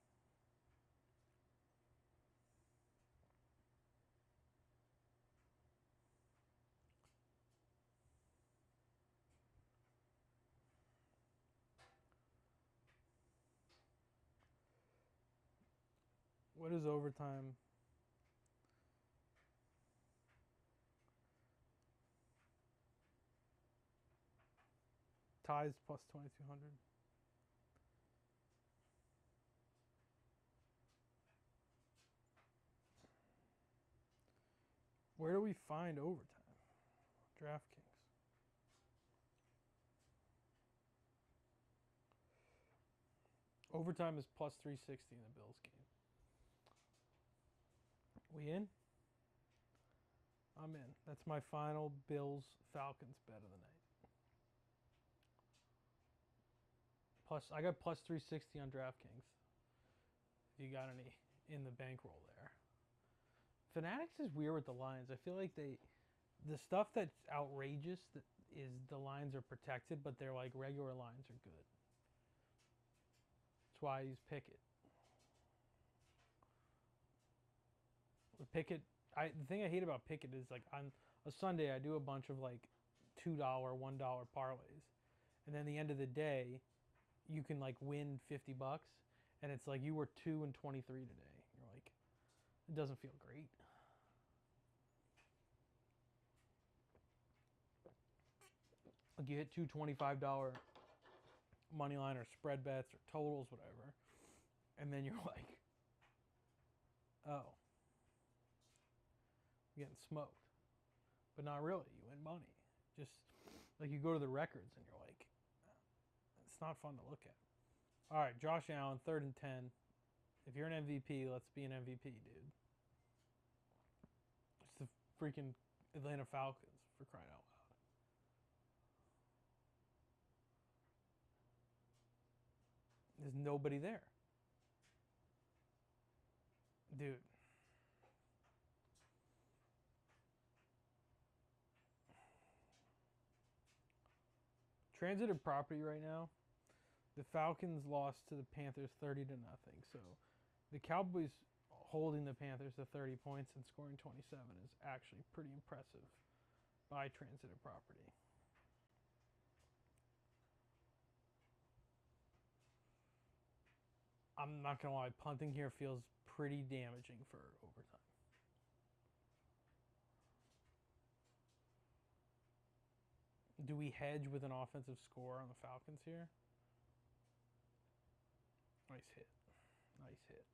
What is overtime? Ties plus 2,200. Where do we find overtime? DraftKings. Overtime is plus 360 in the Bills game. We in? I'm in. That's my final Bills-Falcons bet of the night. Plus, I got plus 360 on DraftKings. If you got any in the bankroll there. Fanatics is weird with the lines. I feel like the stuff that's outrageous is the lines are protected, but they're like regular lines are good. That's why I use Pickett. With Pickett, the thing I hate about Pickett is like on a Sunday I do a bunch of like $2, $1 parlays, and then at the end of the day, you can like win $50, and it's like you were 2 and 23 today. You're like, it doesn't feel great. Like you hit two $25 money line or spread bets or totals, whatever, and then you're like, oh, you're getting smoked. But not really. You win money. Just like you go to the records and you're like, it's not fun to look at. All right, Josh Allen, 3rd and 10. If you're an MVP, let's be an MVP, dude. It's the freaking Atlanta Falcons, for crying out loud. There's nobody there. Dude. Transitive property right now. The Falcons lost to the Panthers 30-0. So the Cowboys holding the Panthers to 30 points and scoring 27 is actually pretty impressive by transitive property. I'm not going to lie, punting here feels pretty damaging for overtime. Do we hedge with an offensive score on the Falcons here? Nice hit. Nice hit.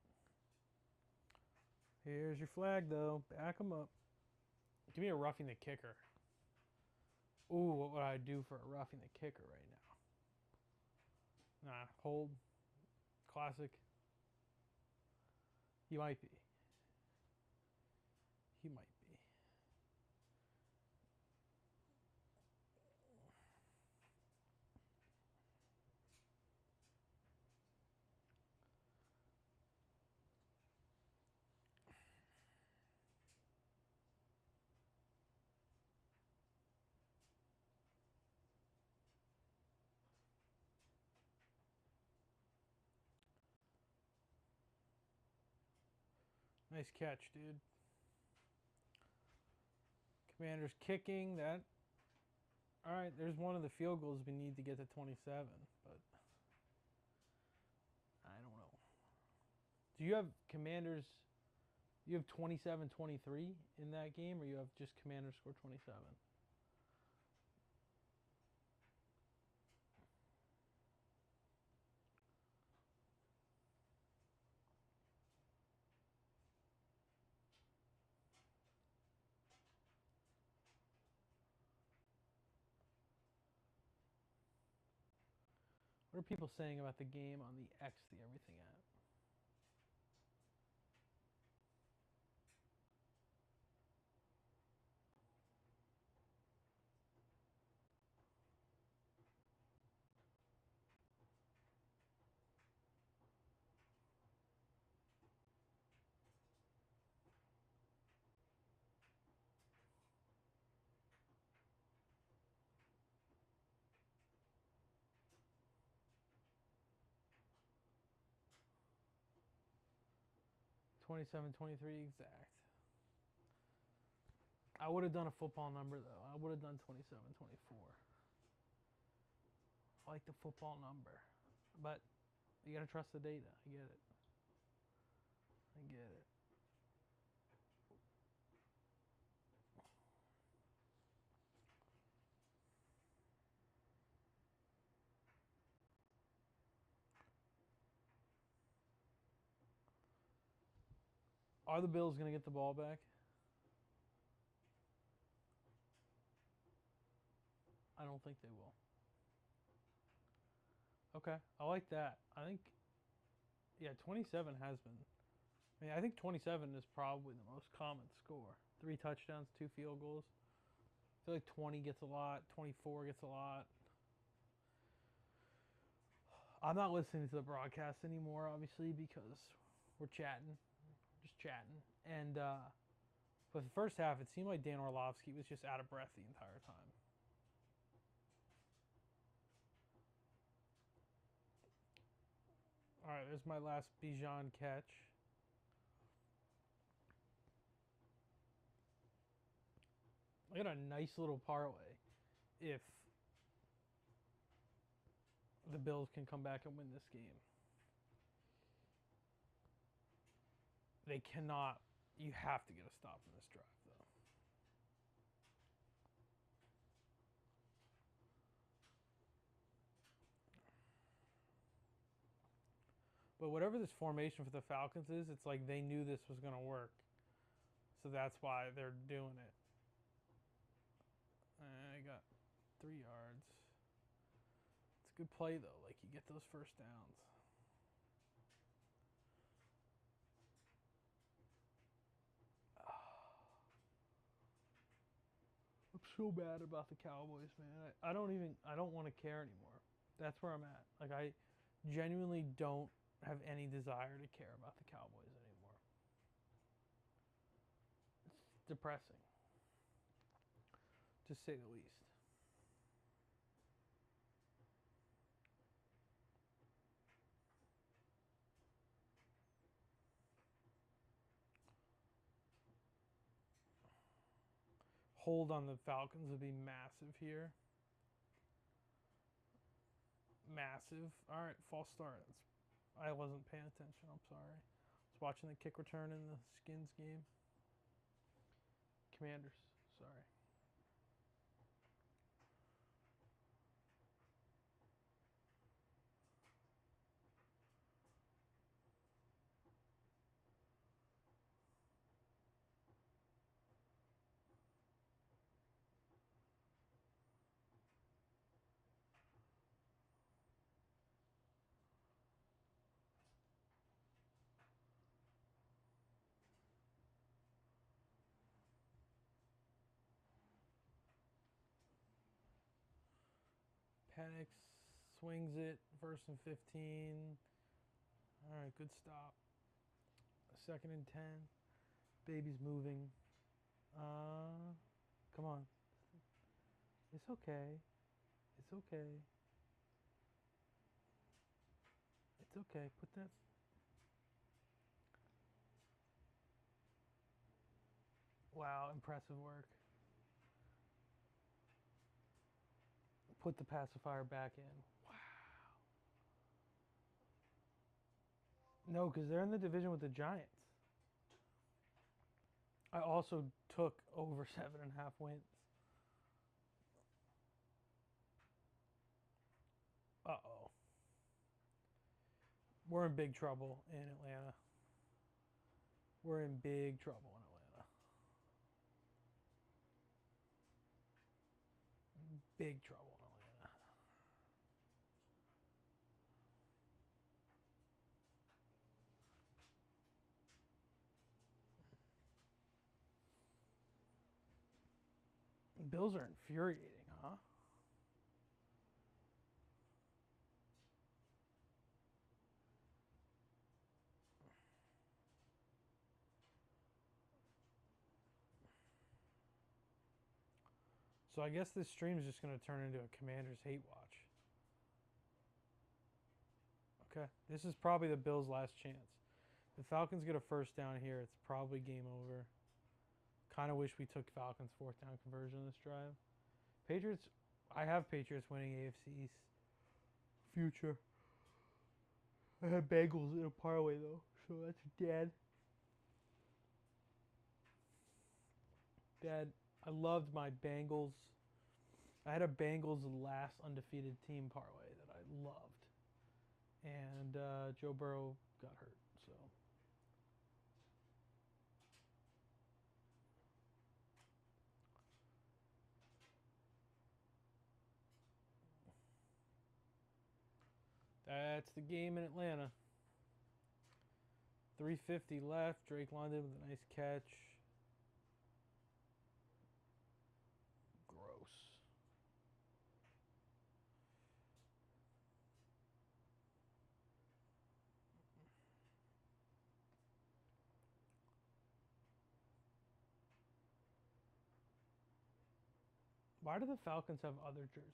Here's your flag, though. Back them up. Give me a roughing the kicker. Ooh, what would I do for a roughing the kicker right now? Nah, hold. Classic. He might be. He might be. Nice catch, dude. Commander's kicking. That All right, there's one of the field goals we need to get to 27, but I don't know. Do you have Commanders? You have 27-23 in that game, or you have just Commanders score 27? What are people saying about the game on the X, the everything app? $27-23 exact. I would have done a football number though. I would have done 27-24. I like the football number, but you gotta trust the data. I get it. I get it. Are the Bills gonna get the ball back? I don't think they will. Okay, I like that. I think, yeah, 27 has been. I mean, I think 27 is probably the most common score. 3 touchdowns, 2 field goals. I feel like 20 gets a lot, 24 gets a lot. I'm not listening to the broadcast anymore, obviously, because we're chatting, just chatting. And for the first half, it seemed like Dan Orlovsky was just out of breath the entire time. All right, there's my last Bijan catch. I got a nice little parlay if the Bills can come back and win this game. They cannot. You have to get a stop in this drive, though. But whatever this formation for the Falcons is, it's like they knew this was going to work. So that's why they're doing it. I got 3 yards. It's a good play, though. Like, you get those first downs. I'm so bad about the Cowboys, man. I don't want to care anymore. That's where I'm at. Like, I genuinely don't have any desire to care about the Cowboys anymore. It's depressing, to say the least. Hold on the Falcons would be massive here. Massive. All right, false start. I wasn't paying attention. I'm sorry. I was watching the kick return in the Skins game. Commanders. Sorry. Penix swings it. 1st and 15. All right, good stop. 2nd and 10. Baby's moving. Come on. It's okay. It's okay. It's okay. Put that. Wow, impressive work. put the pacifier back in. Wow. No, because they're in the division with the Giants. I also took over 7.5 wins. Uh-oh. We're in big trouble in Atlanta. We're in big trouble in Atlanta. Big trouble in Atlanta. Bills are infuriating, huh? So I guess this stream is just going to turn into a Commanders hate watch. Okay, this is probably the Bills' last chance. The Falcons get a first down here, it's probably game over. Kind of wish we took Falcons' fourth down conversion this drive. Patriots, I have Patriots winning AFC East future. I had Bengals in a parlay though, so that's dead. Dead. I loved my Bengals. I had a Bengals last undefeated team parlay that I loved. And Joe Burrow got hurt, so. That's the game in Atlanta. 3:50 left. Drake London with a nice catch. Gross. Why do the Falcons have other jerseys?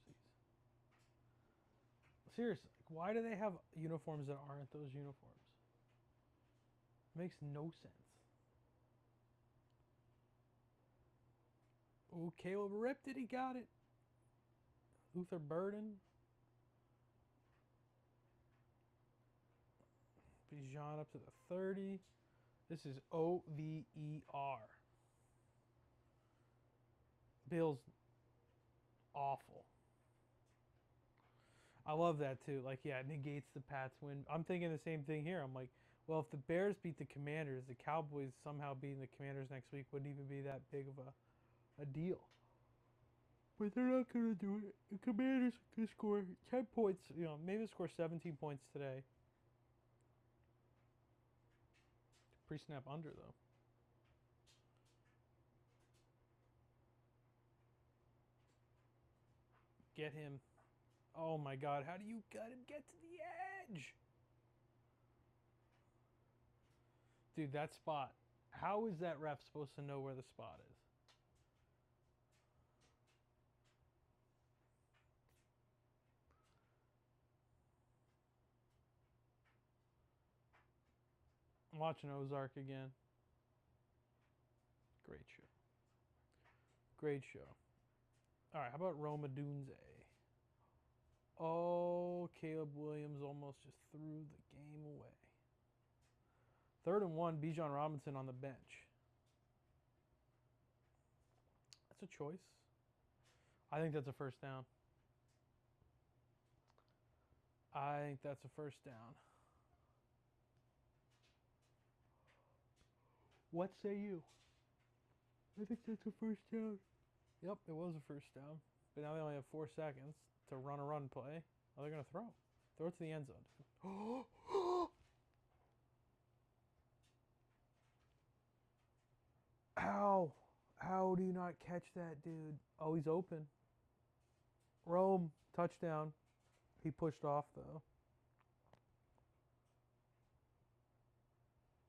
Seriously, why do they have uniforms that aren't those uniforms? Makes no sense. Oh, Caleb ripped it. He got it. Luther Burden. Bijan up to the 30. This is OVER. Bills awful. I love that too. Like, yeah, it negates the Pats win. I'm thinking the same thing here. I'm like, well, if the Bears beat the Commanders, the Cowboys somehow beating the Commanders next week wouldn't even be that big of a deal. But they're not going to do it. The Commanders can score 10 points. You know, maybe score 17 points today. Pre-snap under, though. Get him. Oh, my God. How do you get him? Get to the edge. Dude, that spot. How is that ref supposed to know where the spot is? I'm watching Ozark again. Great show. Great show. All right, how about Roma Dunze? Oh, Caleb Williams almost just threw the game away. 3rd and 1, Bijan Robinson on the bench. That's a choice. I think that's a first down. I think that's a first down. What say you? I think that's a first down. Yep, it was a first down. But now they only have 4 seconds to run a run play. Oh, they're going to throw. Throw it to the end zone. Ow. How do you not catch that, dude? Oh, he's open. Rome, touchdown. He pushed off, though.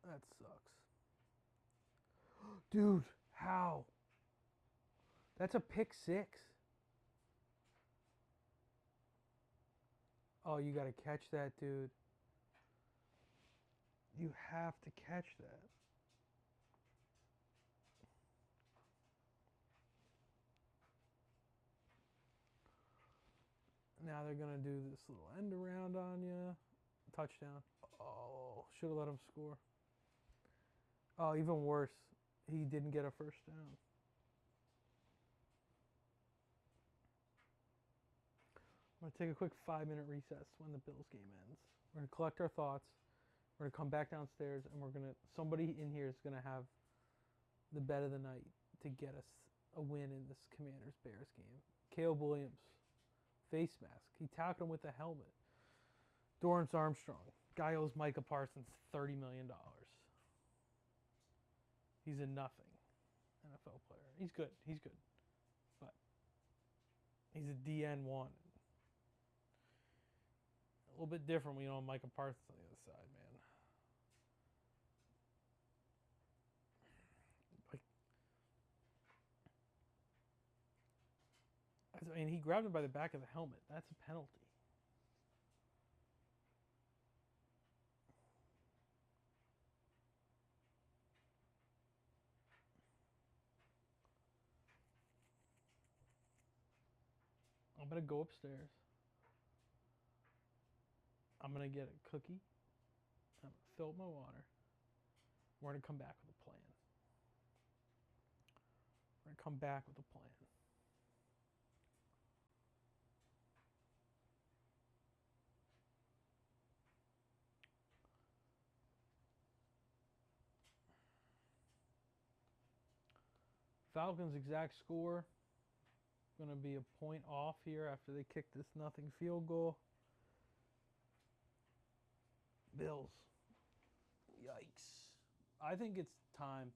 That sucks. Dude, how? That's a pick 6. Oh, you got to catch that, dude. You have to catch that. Now they're going to do this little end around on you. Touchdown. Oh, should have let him score. Oh, even worse. He didn't get a first down. I'm going to take a quick 5-minute recess when the Bills game ends. We're going to collect our thoughts. We're going to come back downstairs, and somebody in here is going to have the bet of the night to get us a win in this Commanders-Bears game. Caleb Williams, face mask. He tackled him with a helmet. Dorrance Armstrong. Guy owes Micah Parsons $30 million. He's a nothing NFL player. He's good. But he's a DN1. A little bit different when you know Micah Parsons on the other side, man. I mean, he grabbed him by the back of the helmet. That's a penalty. I'm going to go upstairs. I'm going to get a cookie. I'm going to fill up my water. We're going to come back with a plan. Falcons' exact score going to be a point off here after they kick this nothing field goal. Bills. Yikes. I think it's time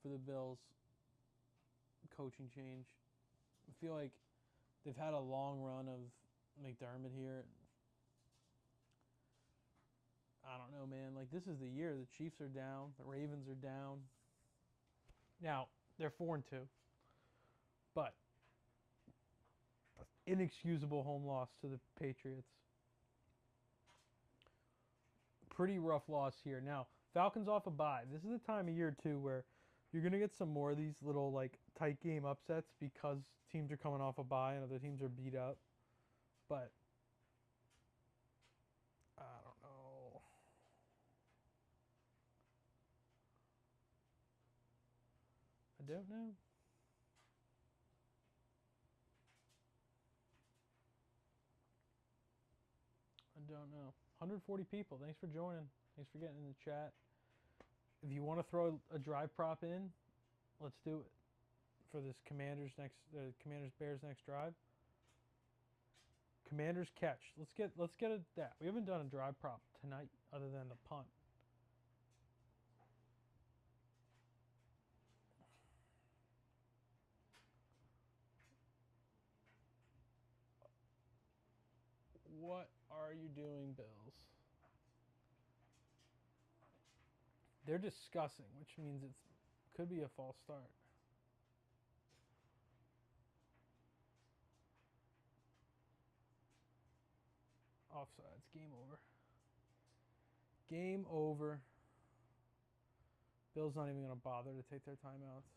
for the Bills coaching change. I feel like they've had a long run of McDermott here. I don't know, man. Like, this is the year. The Chiefs are down. The Ravens are down. Now, they're 4-2. But inexcusable home loss to the Patriots. Pretty rough loss here. Now, Falcons off a bye. This is the time of year, too, where you're going to get some more of these little, like, tight game upsets because teams are coming off a bye and other teams are beat up. But I don't know. I don't know. I don't know. 140 people. Thanks for joining. Thanks for getting in the chat. If you want to throw a drive prop in, let's do it for this Commanders Bears next drive. Commanders catch. Let's get that. We haven't done a drive prop tonight other than the punt. What are you doing, Bills? They're discussing, which means it could be a false start. Offsides. Game over. Game over. Bill's not even going to bother to take their timeouts.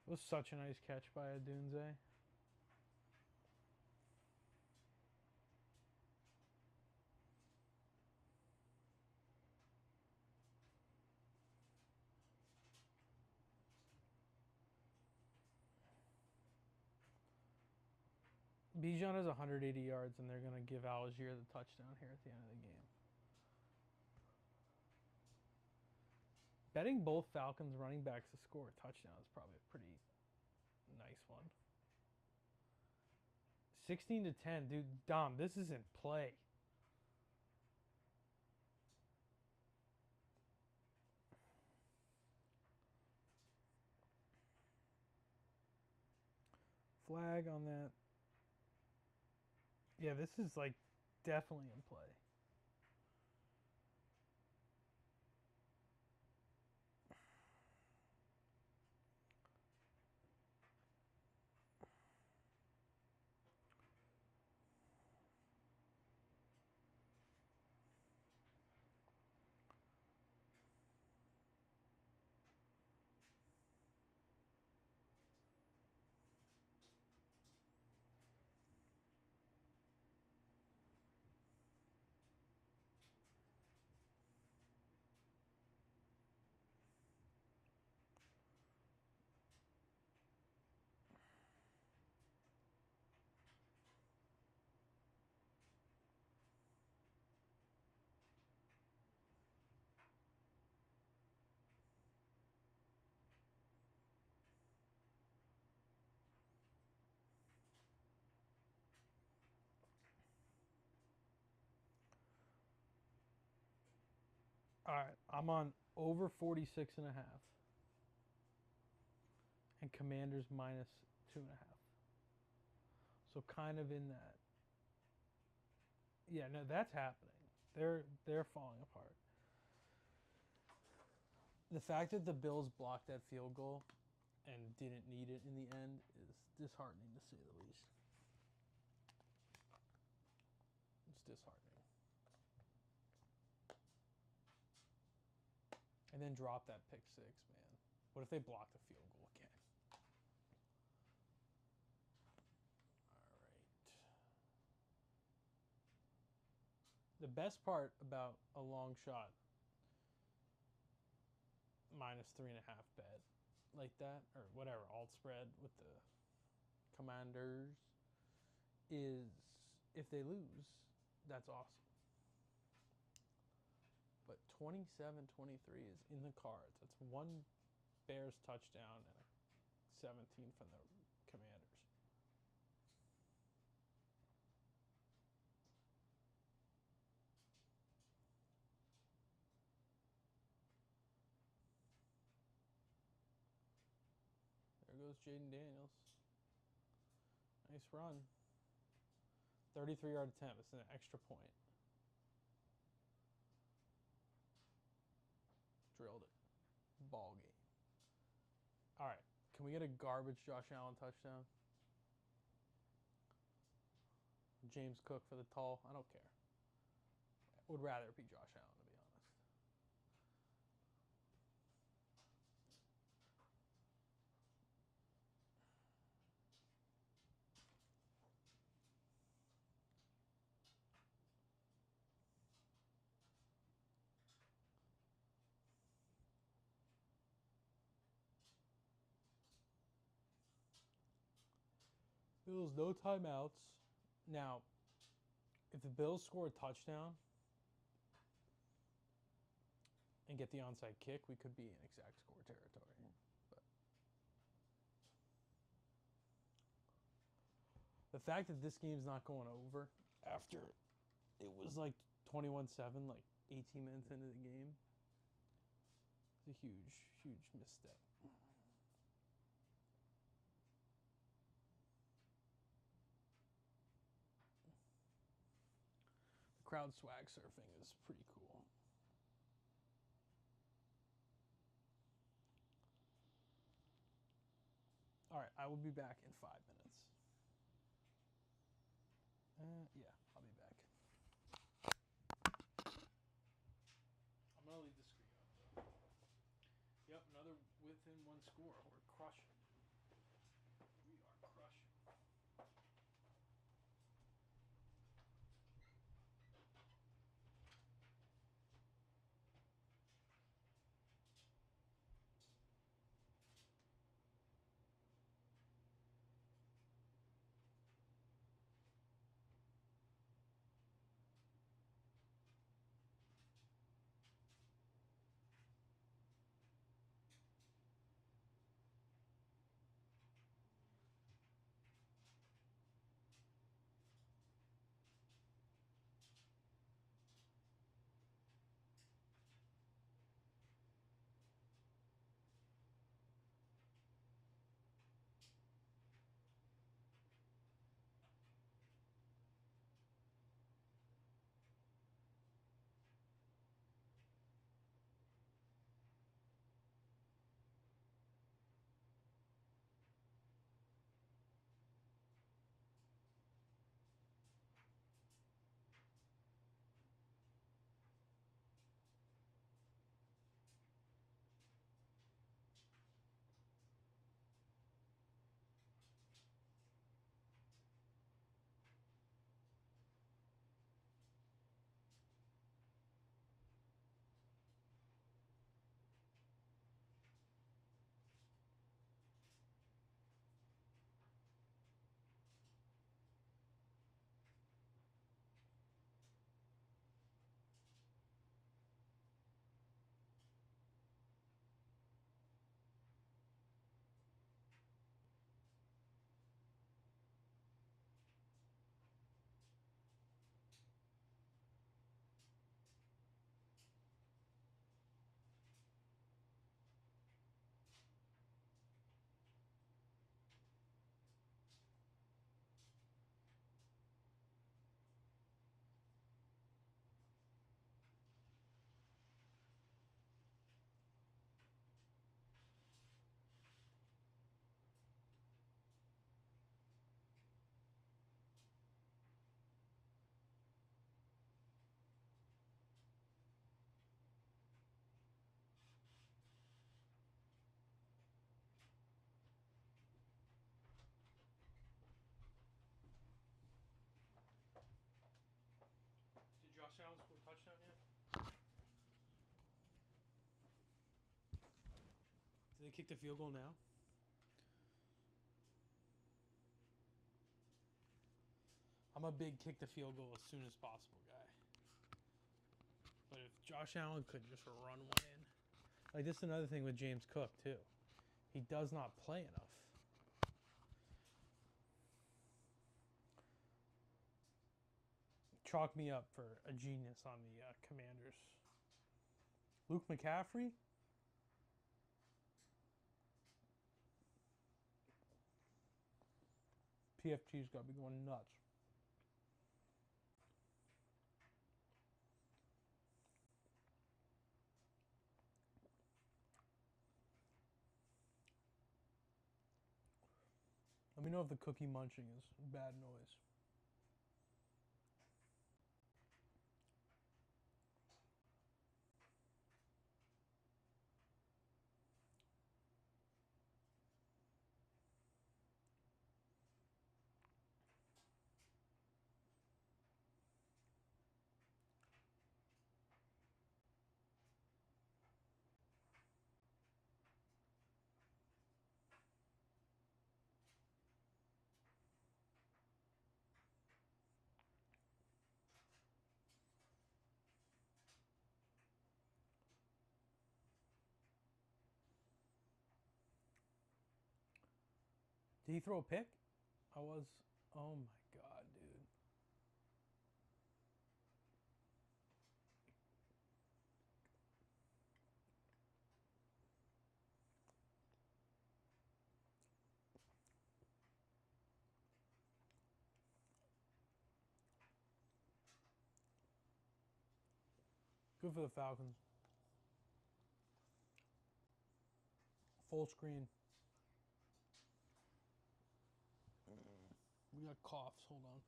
It was such a nice catch by Adunze. Bijan has 180 yards, and they're going to give Algier the touchdown here at the end of the game. Betting both Falcons running backs to score a touchdown is probably a pretty nice one. 16-10. Dude, Dom, this isn't play. Flag on that. Yeah, this is like definitely in play. All right, I'm on over 46 and a half. And Commanders minus 2.5. So kind of in that. Yeah, no, that's happening. They're falling apart. The fact that the Bills blocked that field goal and didn't need it in the end is disheartening to say the least. It's disheartening. And then drop that pick six, man. What if they block the field goal again? All right. The best part about a long shot minus 3.5 bet like that, or whatever, alt spread with the Commanders, is if they lose, that's awesome. But 27-23 is in the cards. That's one Bears touchdown and a 17 from the Commanders. There goes Jaden Daniels. Nice run. 33-yard attempt. It's an extra point. Drilled it. Ball game. All right. Can we get a garbage Josh Allen touchdown? James Cook for the tall. I don't care. Would rather it be Josh Allen, to be honest. Bills, no timeouts. Now, if the Bills score a touchdown and get the onside kick, we could be in exact score territory. But the fact that this game's not going over after it was like 21-7, like 18 minutes into the game, is a huge, huge misstep. Crowd swag surfing is pretty cool. All right, I will be back in 5 minutes. Yeah, I'll be back. I'm going to leave the screen up, though. Yep, another within one score. We're crushing. We are crushing. Do they kick the field goal now? I'm a big kick the field goal as soon as possible guy. But if Josh Allen could just run one in. Like, this is another thing with James Cook, too. He does not play enough. Chalk me up for a genius on the Commanders. Luke McCaffrey? PFT's got to be going nuts. Let me know if the cookie munching is bad noise. Did he throw a pick? Oh my God, dude. Good for the Falcons. Full screen. We got coughs. Hold on.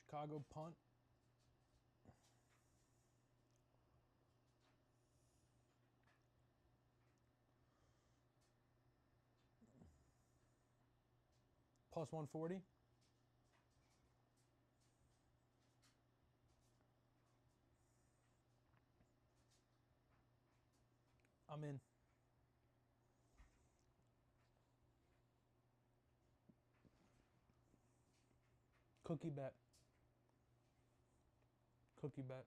Chicago punt. Plus 140. I'm in. Cookie bet. Cookie bet.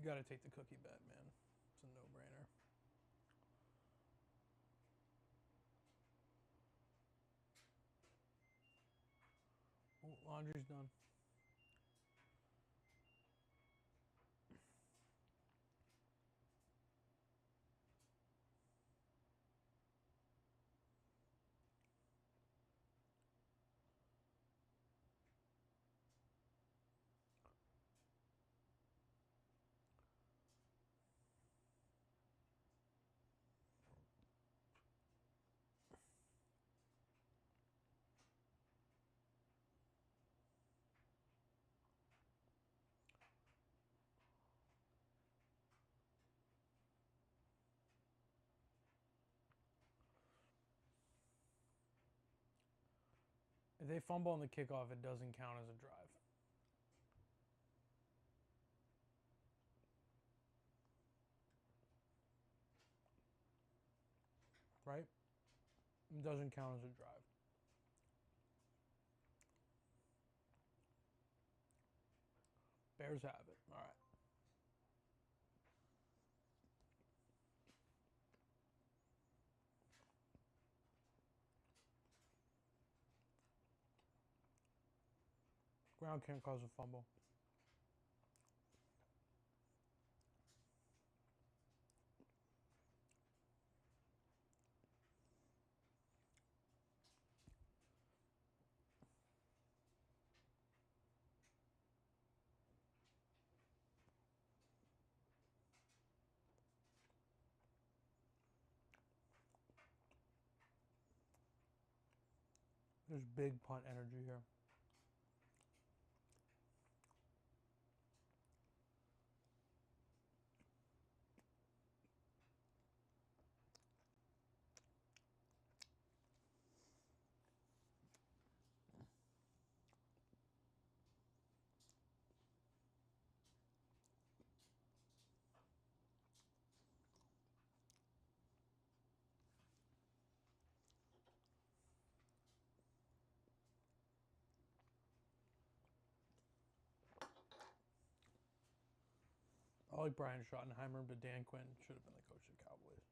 You got to take the cookie bet, man. It's a no-brainer. Oh, laundry's done. If they fumble on the kickoff, it doesn't count as a drive. Right? It doesn't count as a drive. Bears have it. All right. Ground can't cause a fumble. There's big punt energy here. I like Brian Schottenheimer, but Dan Quinn should have been the coach of the Cowboys.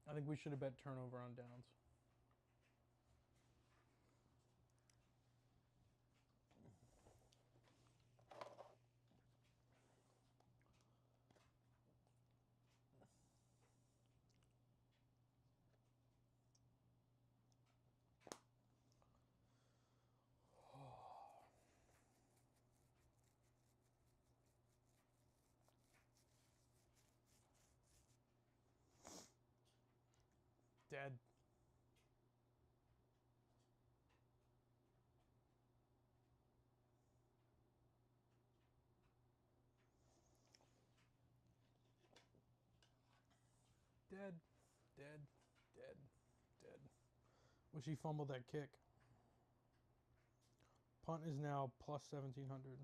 I think we should have bet turnover on downs. Dead. Dead. Dead. Dead. Dead. Wish he fumbled that kick. Punt is now plus 1,700.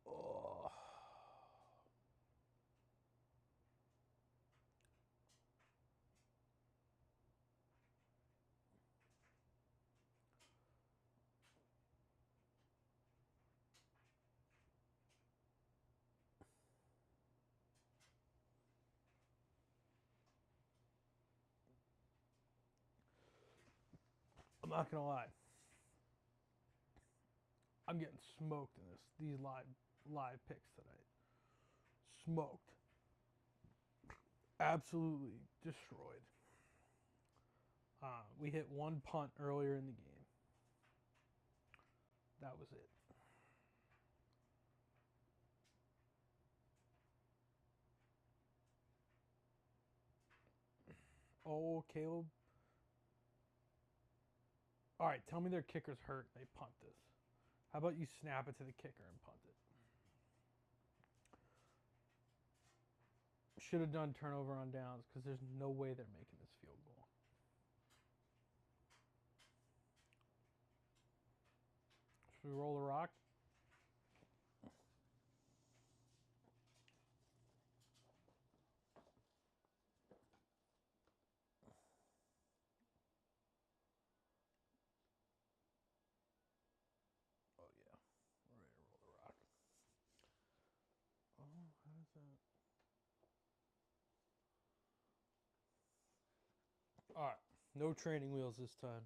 Oh. I'm not gonna lie. I'm getting smoked in these live picks tonight. Smoked. Absolutely destroyed. We hit one punt earlier in the game. That was it. Oh, Caleb. All right, tell me their kicker's hurt. They punt this. How about you snap it to the kicker and punt it? Should have done turnover on downs because there's no way they're making this field goal. Should we roll the rock? Oh, yeah. We're ready to roll the rock. Oh, how does that? All right. No training wheels this time.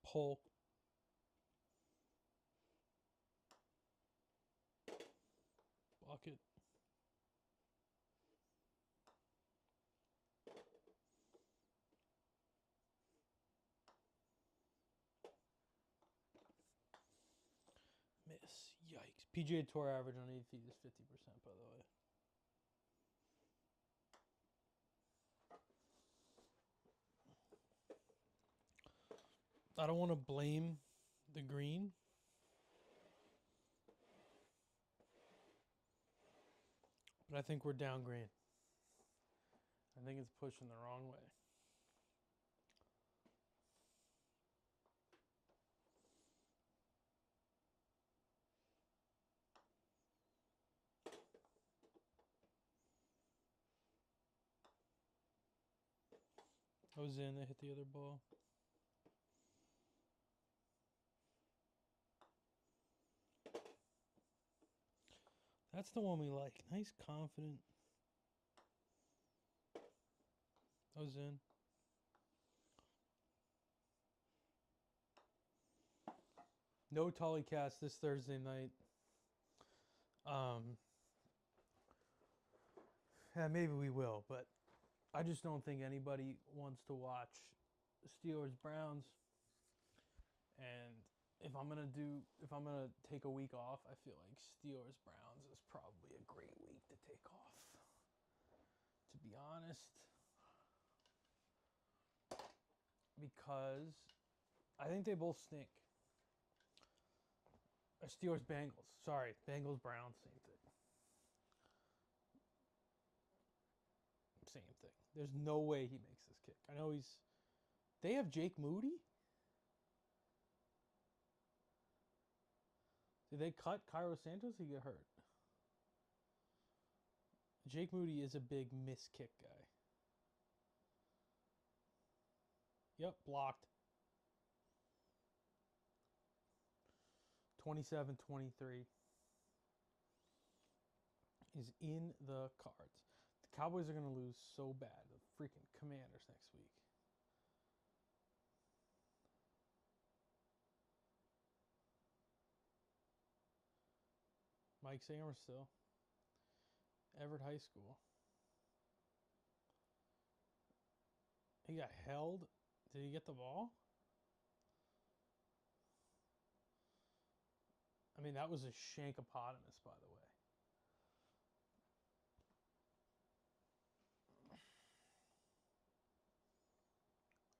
Polk. Fuck it. Miss. Yikes. PGA Tour average on 8 feet is 50%, by the way. I don't want to blame the green. But I think we're down green. I think it's pushing the wrong way. I was in, they hit the other ball. That's the one we like. Nice, confident. I was in. No Tully cast this Thursday night. Yeah, maybe we will, but I just don't think anybody wants to watch Steelers Browns. And if I'm gonna take a week off, I feel like Steelers Browns is probably a great week to take off. To be honest, because I think they both stink. Steelers Bengals. Sorry, Bengals Browns, same thing. Same thing. There's no way he makes this kick. I know they have Jake Moody? Did they cut Cairo Santos? He get hurt. Jake Moody is a big miss kick guy. Yep, blocked. 27-23 is in the cards. The Cowboys are going to lose so bad. The freaking Commanders next week. Mike Samerstill. Everett High School. He got held. Did he get the ball? I mean, that was a shankopotamus, by the way.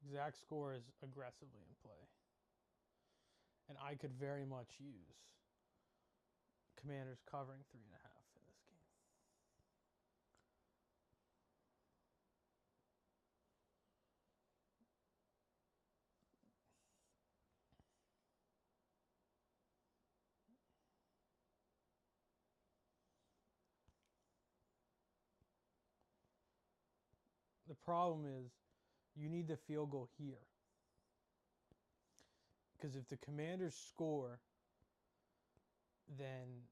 Exact score is aggressively in play. And I could very much use Commanders covering 3.5 in this game. The problem is you need the field goal here. Because if the Commanders score, then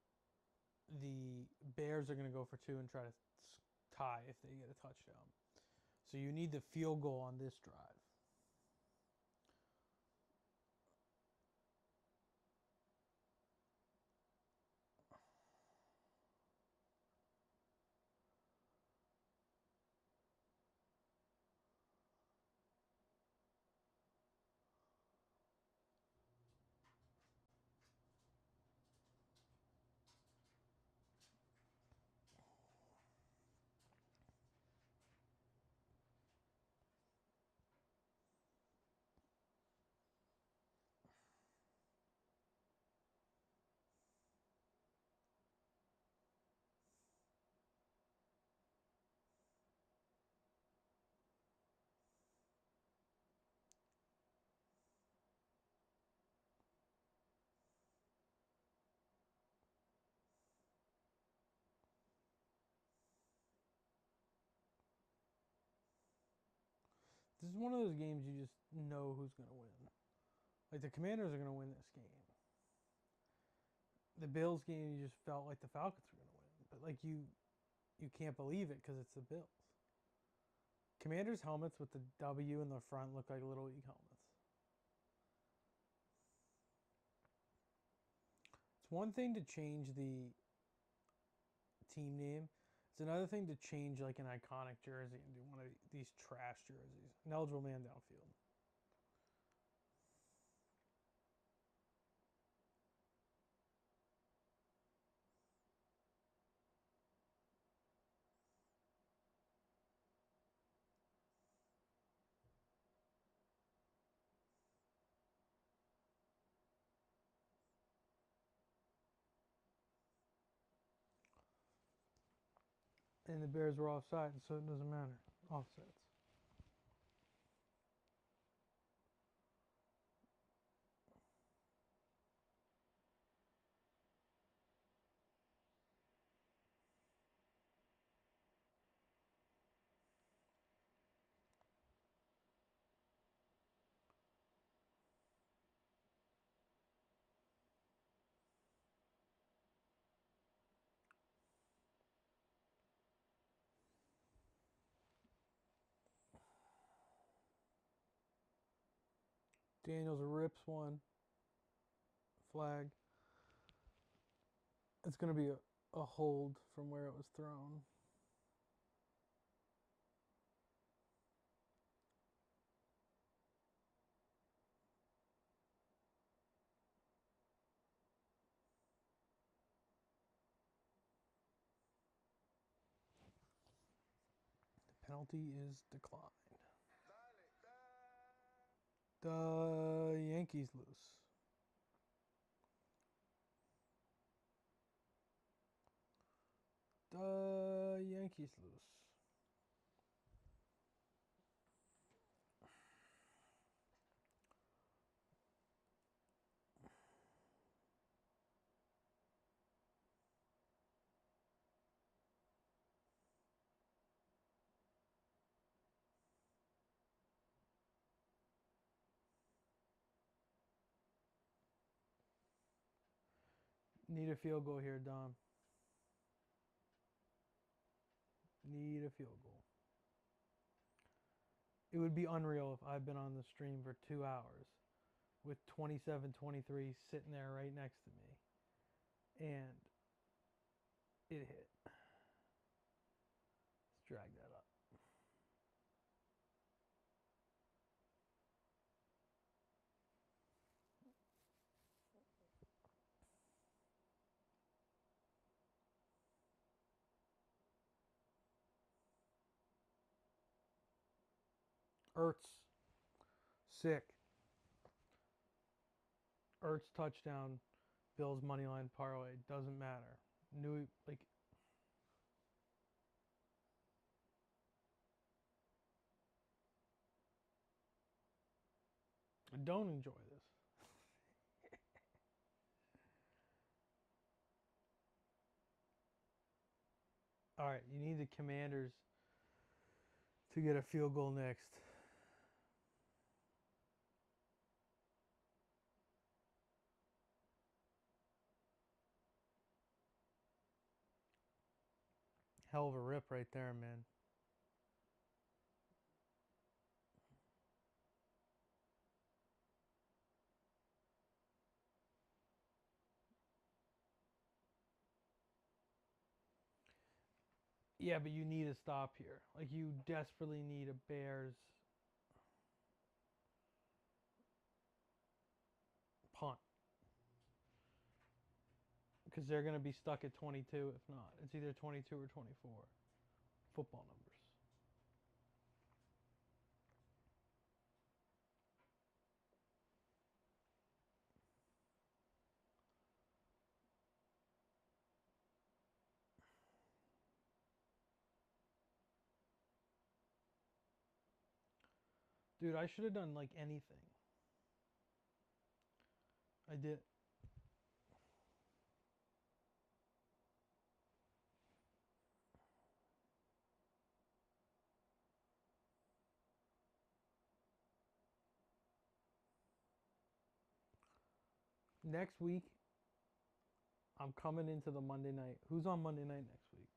the Bears are going to go for 2 and try to tie if they get a touchdown. So you need the field goal on this drive. This is one of those games you just know who's going to win. Like, the Commanders are going to win this game. The Bills game, you just felt like the Falcons were going to win. But, like, you can't believe it because it's the Bills. Commanders helmets with the W in the front look like Little League helmets. It's one thing to change the team name. It's another thing to change like an iconic jersey into one of these trash jerseys. An eligible man downfield. And the Bears were offside, so it doesn't matter. Offsets. Daniels rips one. Flag. It's going to be a hold from where it was thrown. The penalty is declined. The Yankees lose. The Yankees lose. Need a field goal here, Dom. Need a field goal. It would be unreal if I've been on the stream for 2 hours with 27-23 sitting there right next to me. And it hit. Let's drag that up. Ertz. Sick. Ertz touchdown. Bills moneyline parlay. Doesn't matter. Knew like I don't enjoy this. All right, you need the Commanders to get a field goal next. Hell of a rip right there, man. Yeah, but you need a stop here. Like, you desperately need a Bears punt. Because they're going to be stuck at 22 if not. It's either 22 or 24. Football numbers. Dude, I should have done, like, anything. I did. Next week, I'm coming into the Monday night. Who's on Monday night next week?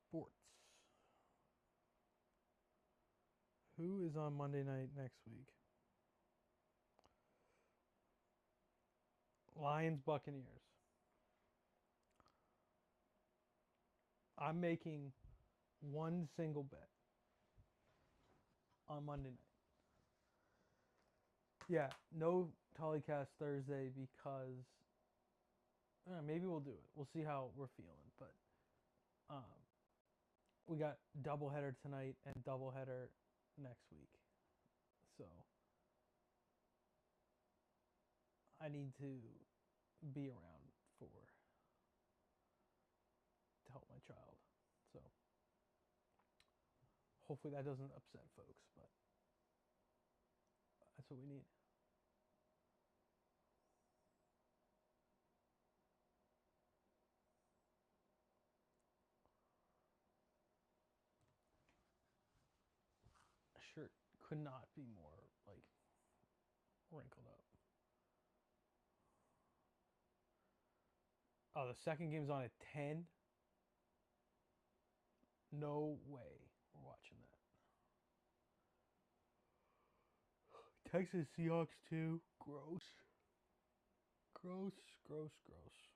Sports. Who is on Monday night next week? Lions, Buccaneers. I'm making one single bet on Monday night. Yeah, no telecast Thursday because maybe we'll do it. We'll see how we're feeling. But we got doubleheader tonight and doubleheader next week. So I need to be around to help my child. So hopefully that doesn't upset folks, but that's what we need. Shirt could not be more like wrinkled up. Oh, the second game's on at 10? No way we're watching that. Texas Seahawks 2. Gross. Gross, gross, gross.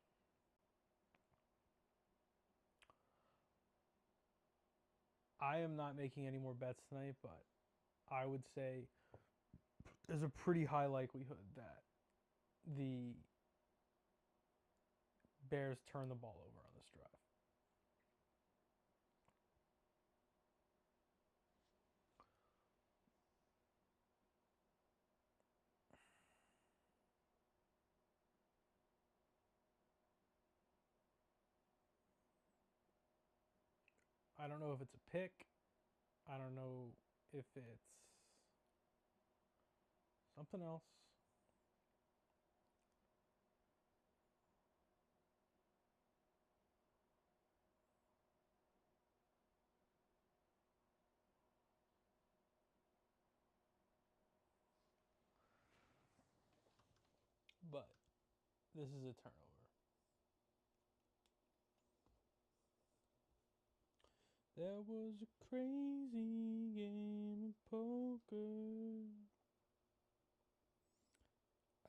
I am not making any more bets tonight, but I would say there's a pretty high likelihood that the Bears turn the ball over on this drive. I don't know if it's a pick. I don't know if it's something else. But this is a turnover. There was a crazy game of poker.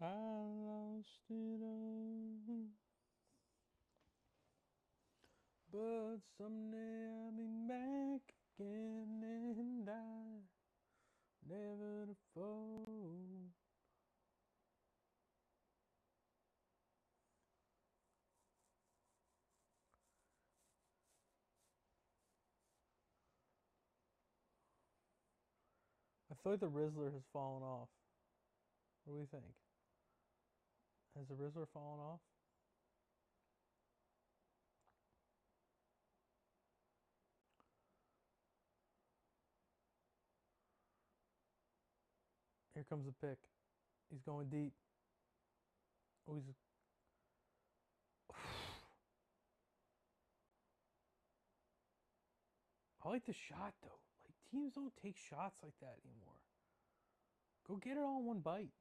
I lost it all. But someday I'll be back again and I never to fold. I feel like the Rizzler has fallen off. What do we think? Has the Rizzler fallen off? Here comes the pick. He's going deep. Oh, he's... I like the shot, though. Like, teams don't take shots like that anymore. Go get it all in one bite.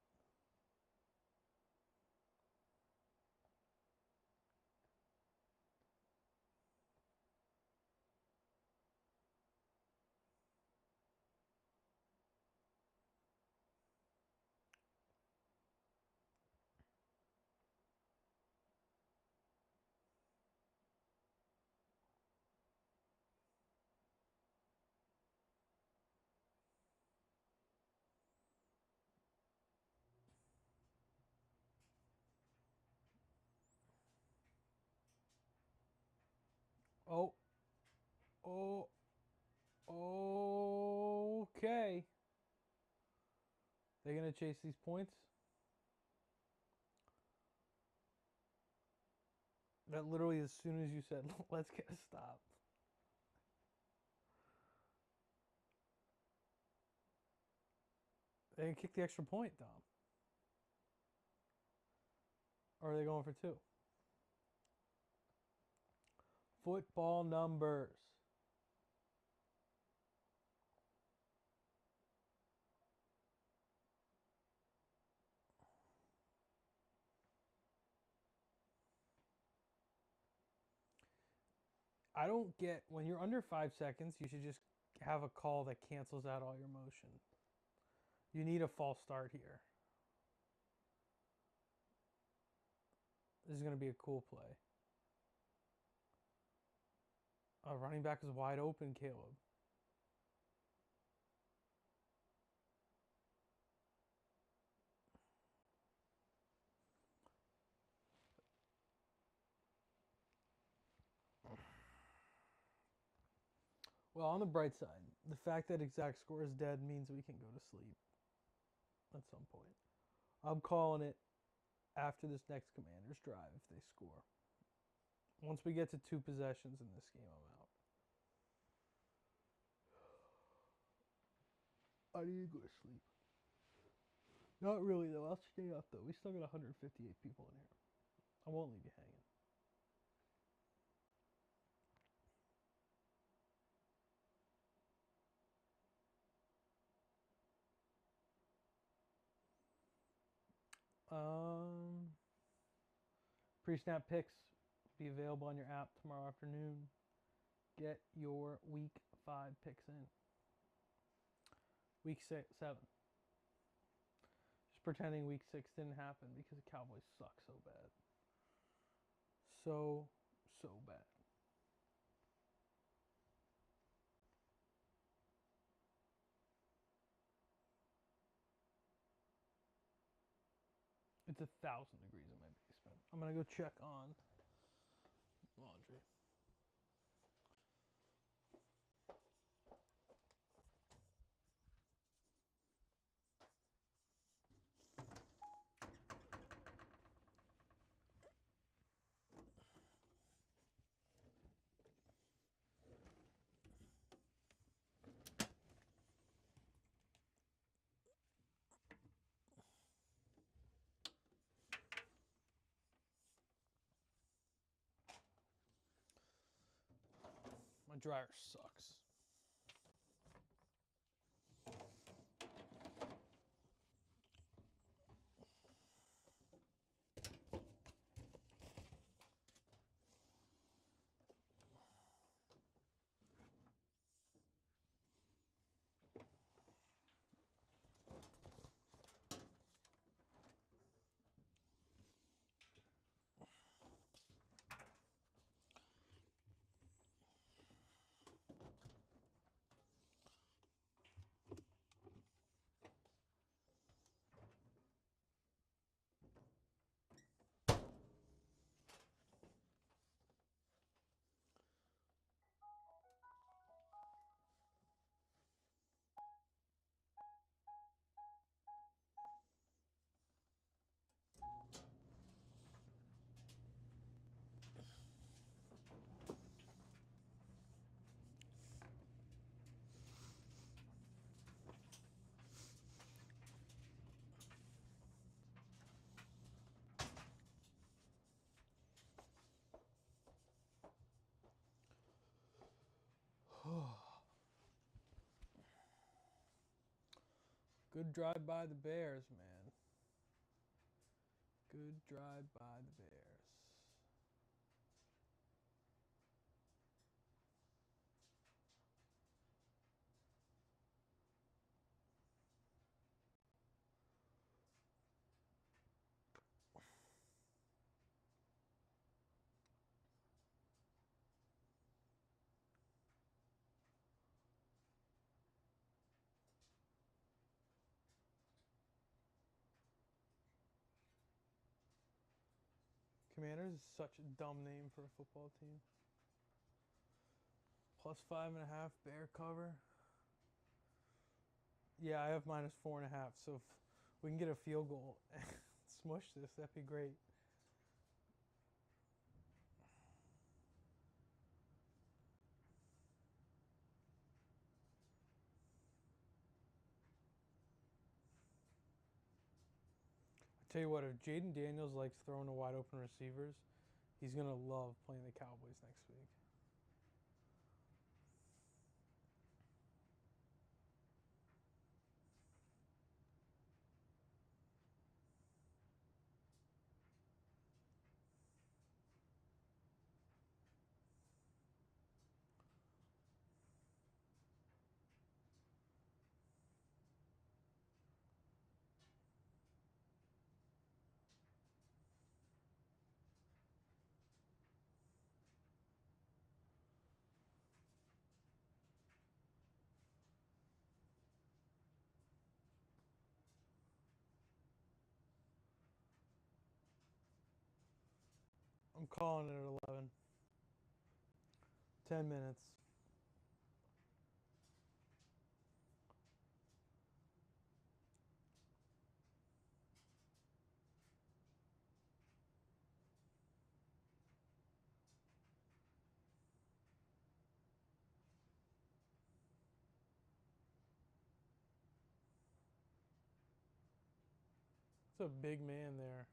Oh. Oh. Okay. They're going to chase these points? That literally, as soon as you said, let's get a stop. They can kick the extra point, Dom. Or are they going for 2? Football numbers. I don't get, when you're under 5 seconds, you should just have a call that cancels out all your motion. You need a false start here. This is going to be a cool play. Running back is wide open, Caleb. Well, on the bright side, the fact that exact score is dead means we can go to sleep at some point. I'm calling it after this next Commanders drive if they score. Once we get to 2 possessions in this game, I'm out. I need to go to sleep. Not really, though. I'll stay up, though. We still got 158 people in here. I won't leave you hanging. PreSnap picks be available on your app tomorrow afternoon. Get your week 5 picks in. Week 7. Just pretending week 6 didn't happen because the Cowboys suck so bad. So bad. It's 1,000 degrees in my basement. I'm going to go check on laundry. My dryer sucks. Good drive by the Bears, man. Good drive by the Bears. Commanders is such a dumb name for a football team. Plus 5.5 bear cover. Yeah, I have minus 4.5. So if we can get a field goal and smush this, that'd be great. I tell you what, if Jaden Daniels likes throwing to wide open receivers, he's gonna love playing the Cowboys next week. I'm calling it at 11. 10 minutes. It's a big man there.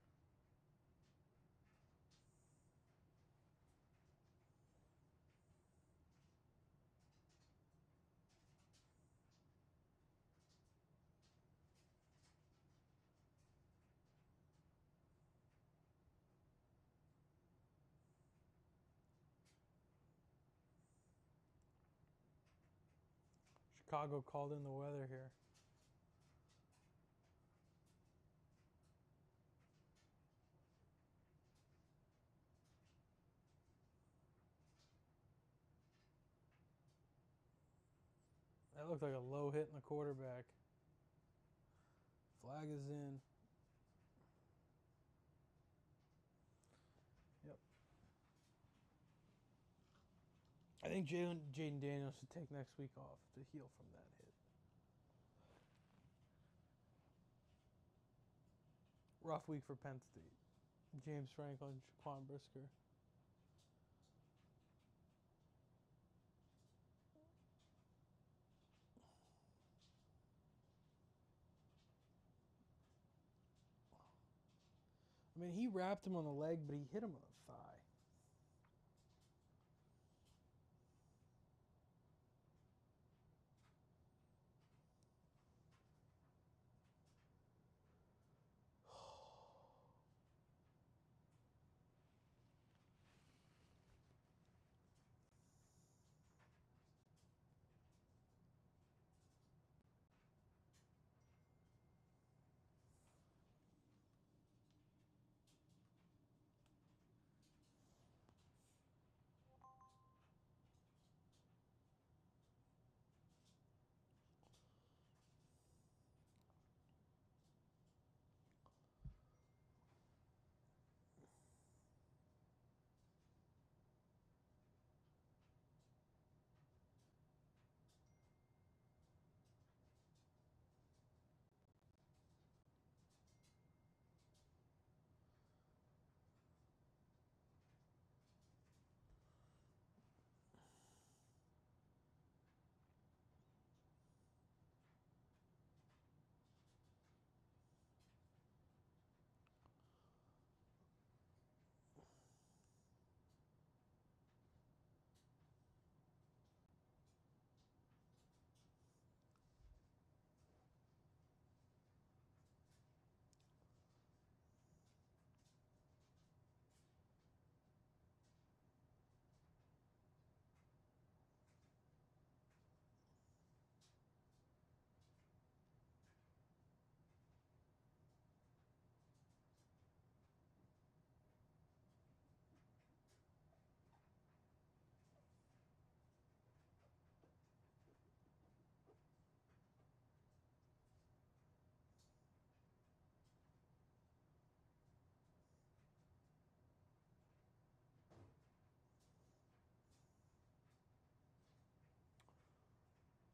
Chicago called in the weather here. That looked like a low hit in the quarterback. Flag is in. Yep. I think Jaden Daniels should take next week off to heal from that hit. Rough week for Penn State. James Franklin, Shaquan Brisker. I mean, he wrapped him on the leg, but he hit him on the thigh.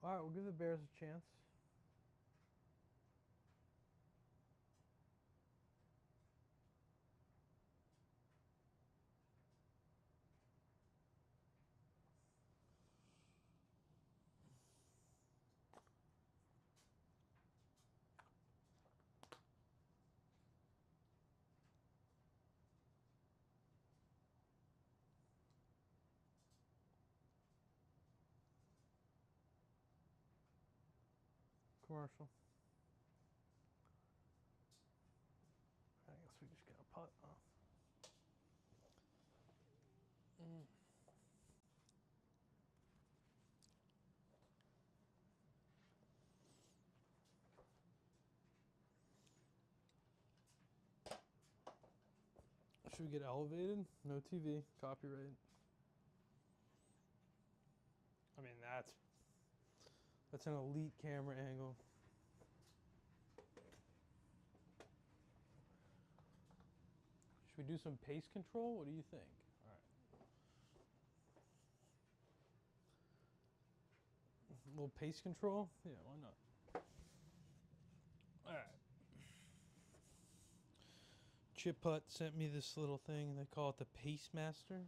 All right, we'll give the Bears a chance. Commercial. I guess we just got a putt. Should we get elevated? No TV, copyright. I mean, that's an elite camera angle. Should we do some pace control? What do you think? All right. A little pace control? Yeah, why not? All right. Chip Putt sent me this little thing. They call it the Pace Master.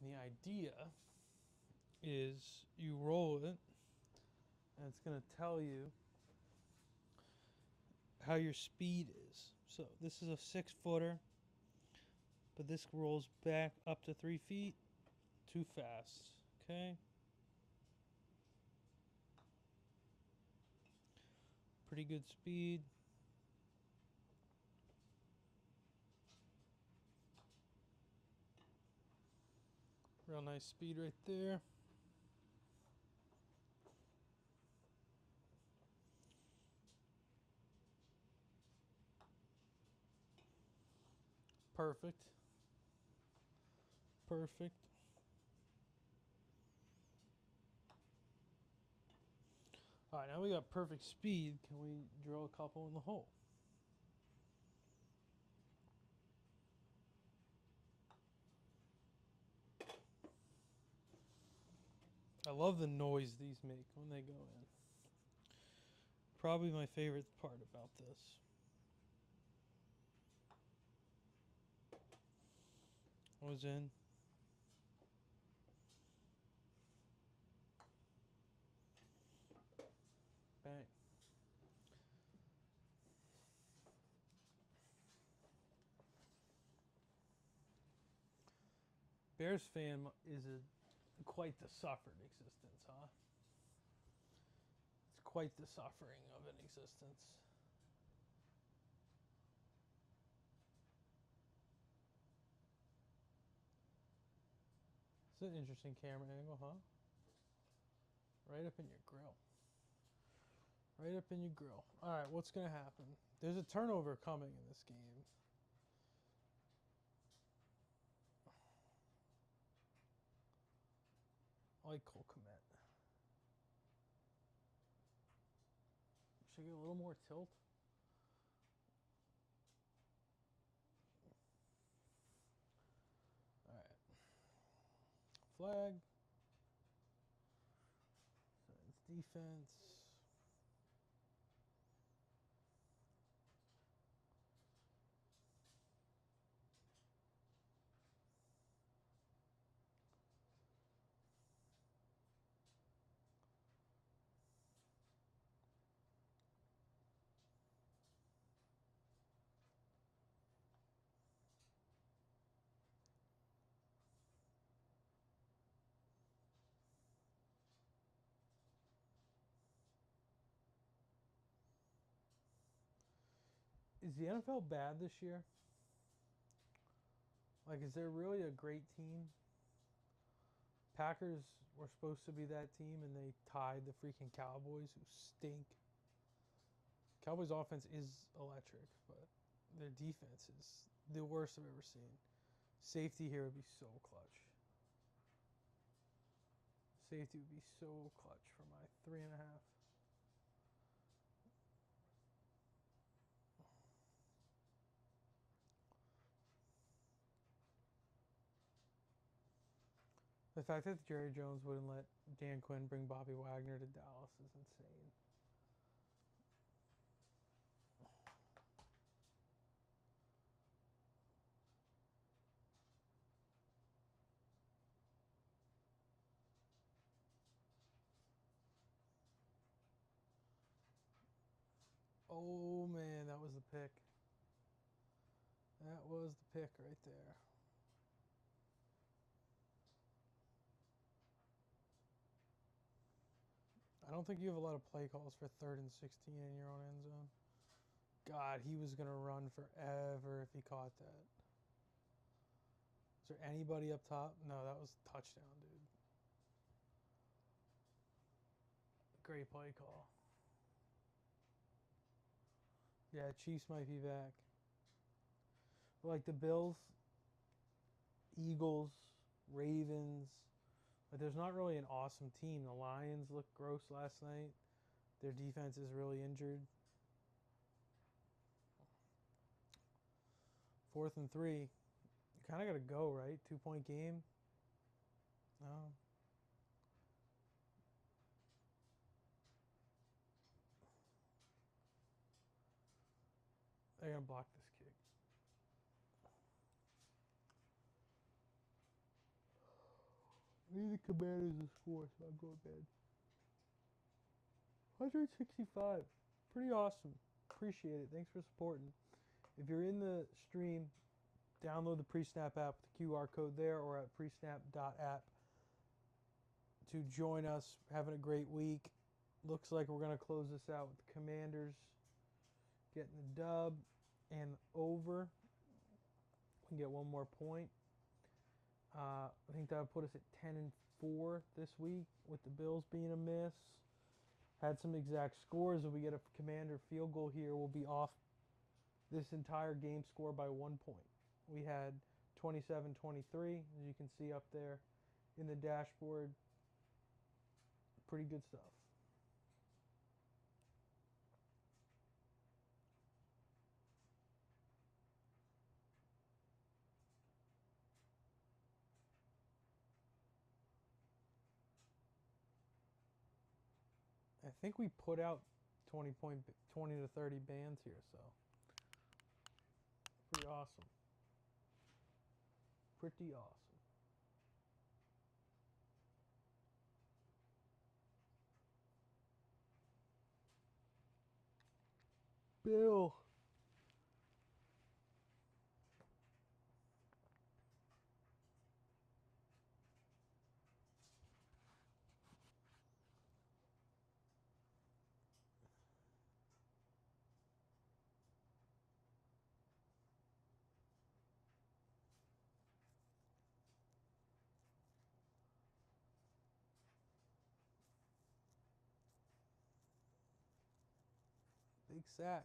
And the idea is you roll it, and it's going to tell you how your speed is. So this is a 6-footer, but this rolls back up to 3 feet too fast. Okay. Pretty good speed. Real nice speed right there. Perfect. Perfect. All right, now we got perfect speed. Can we drill a couple in the hole? I love the noise these make when they go in. Probably my favorite part about this. I was in. Bang. Bears fan is quite the suffered existence, huh? It's quite the suffering of an existence. It's an interesting camera angle, huh? Right up in your grill. Right up in your grill. All right, what's going to happen? There's a turnover coming in this game. I like Cole Kmet. Should I get a little more tilt? All right. Flag. So it's defense. Is the NFL bad this year? Like, is there really a great team? Packers were supposed to be that team, and they tied the freaking Cowboys, who stink. Cowboys' offense is electric, but their defense is the worst I've ever seen. Safety here would be so clutch. Safety would be so clutch for my 3.5. The fact that Jerry Jones wouldn't let Dan Quinn bring Bobby Wagner to Dallas is insane. Oh man, that was the pick. That was the pick right there. I don't think you have a lot of play calls for 3rd and 16 in your own end zone. God, he was going to run forever if he caught that. Is there anybody up top? No, that was a touchdown, dude. Great play call. Yeah, Chiefs might be back. Like the Bills, Eagles, Ravens. But there's not really an awesome team. The Lions looked gross last night. Their defense is really injured. 4th and 3. You kind of got to go, right? 2-point game. No. They're going to block this kick. I need the Commanders to score, so I'll go to bed. 165. Pretty awesome. Appreciate it. Thanks for supporting. If you're in the stream, download the PreSnap app with the QR code there or at presnap.app to join us. Having a great week. Looks like we're going to close this out with the Commanders getting the dub and over. We can get one more point. I think that would put us at 10-4 this week with the Bills being a miss. Had some exact scores. If we get a Commander field goal here, we'll be off this entire game score by 1 point. We had 27-23, as you can see up there in the dashboard. Pretty good stuff. I think we put out 20 to 30 bands here, so pretty awesome. Pretty awesome. Bill. Big sack.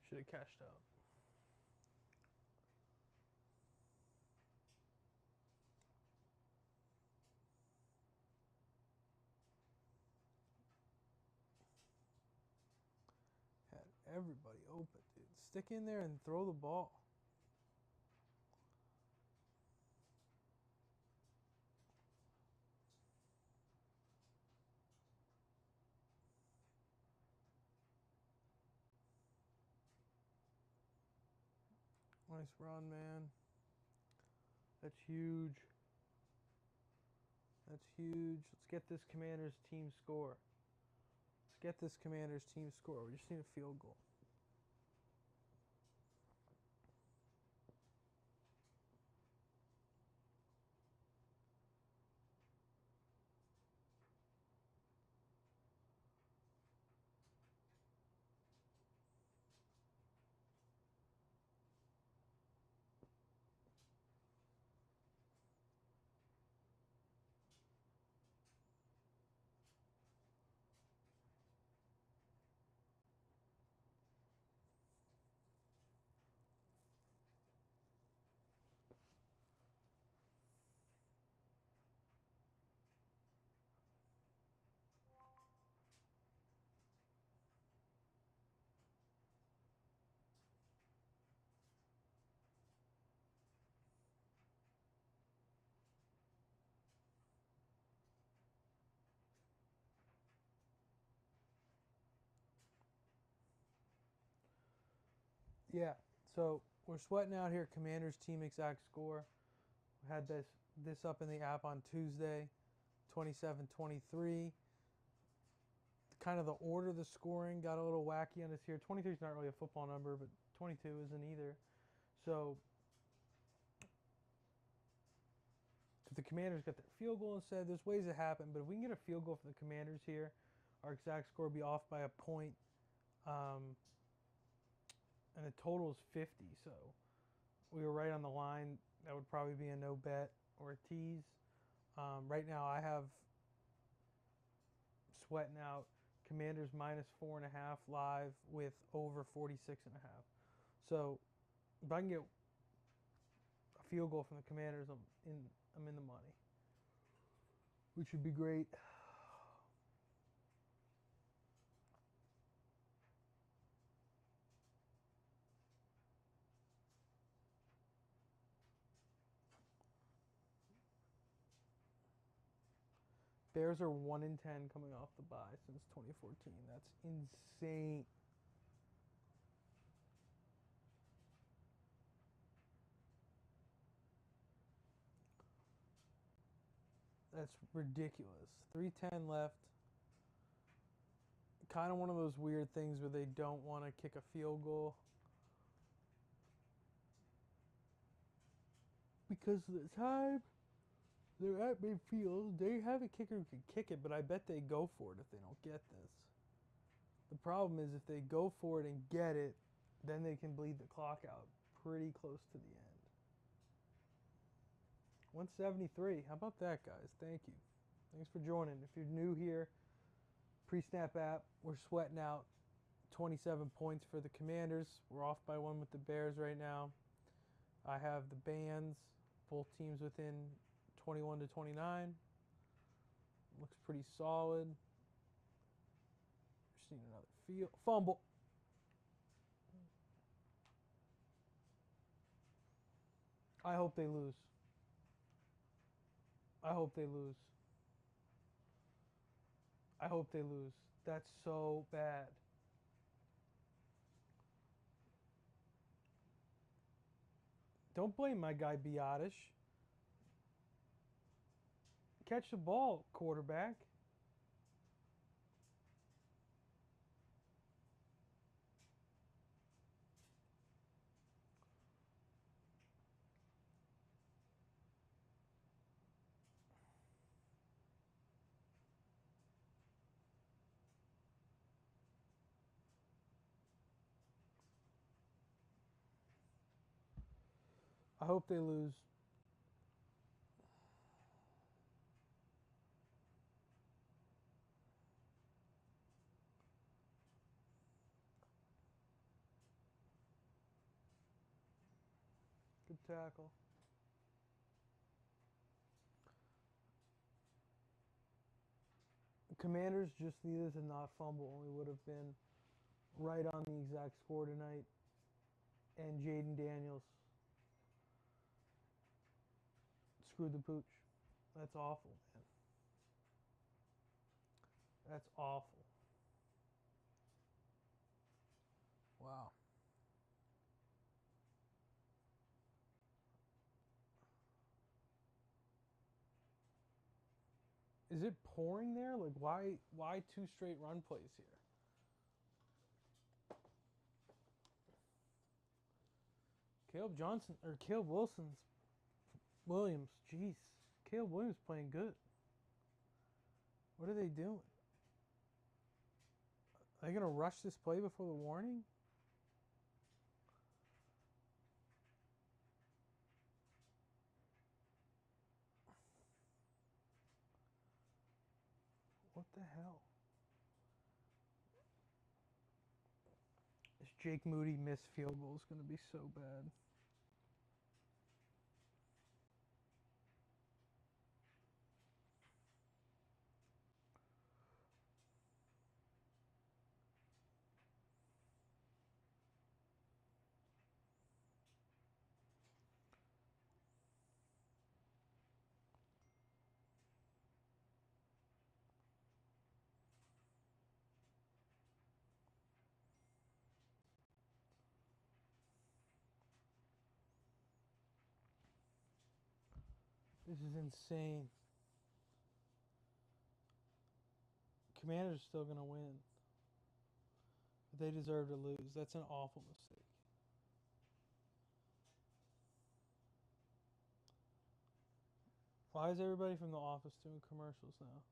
Should have cashed out. Had everybody open, dude. Stick in there and throw the ball. Nice run, man. That's huge. That's huge. Let's get this Commander's team score. Let's get this Commander's team score. We just need a field goal. Yeah, so we're sweating out here. Commander's team exact score. We had this up in the app on Tuesday, 27-23. Kind of the order of the scoring got a little wacky on us here. 23 is not really a football number, but 22 isn't either. So if the Commanders got their field goal instead, there's ways it happen. But if we can get a field goal for the Commanders here, our exact score will be off by a point. And the total is 50, so we were right on the line. That would probably be a no bet or a tease. Right now I have sweating out Commanders -4.5 live with over 46.5. So if I can get a field goal from the Commanders, I'm in the money. which would be great. Bears are 1-10 coming off the bye since 2014. That's insane. That's ridiculous. 3:10 left. Kind of one of those weird things where they don't want to kick a field goal because of the time they're at midfield. They have a kicker who can kick it, but I bet they go for it if they don't get this. The problem is if they go for it and get it, then they can bleed the clock out pretty close to the end. 173. How about that, guys? Thank you. Thanks for joining. If you're new here, PreSnap app, we're sweating out 27 points for the Commanders. We're off by 1 with the Bears right now. I have the Bands, both teams within 21 to 29. Looks pretty solid. We're seeing another field fumble. I hope they lose. I hope they lose. I hope they lose. That's so bad. Don't blame my guy Biotish. Catch the ball, quarterback. I hope they lose. Good tackle. The Commanders just needed to not fumble. We would have been right on the exact score tonight. And Jaden Daniels screwed the pooch. That's awful, man. That's awful. Wow. Is it pouring there? Like, why 2 straight run plays here? Caleb Williams. Jeez. Caleb Williams playing good. What are they doing? Are they going to rush this play before the warning? What the hell? This Jake Moody missed field goal is going to be so bad. This is insane. Commanders are still going to win. But they deserve to lose. That's an awful mistake. Why is everybody from the office doing commercials now?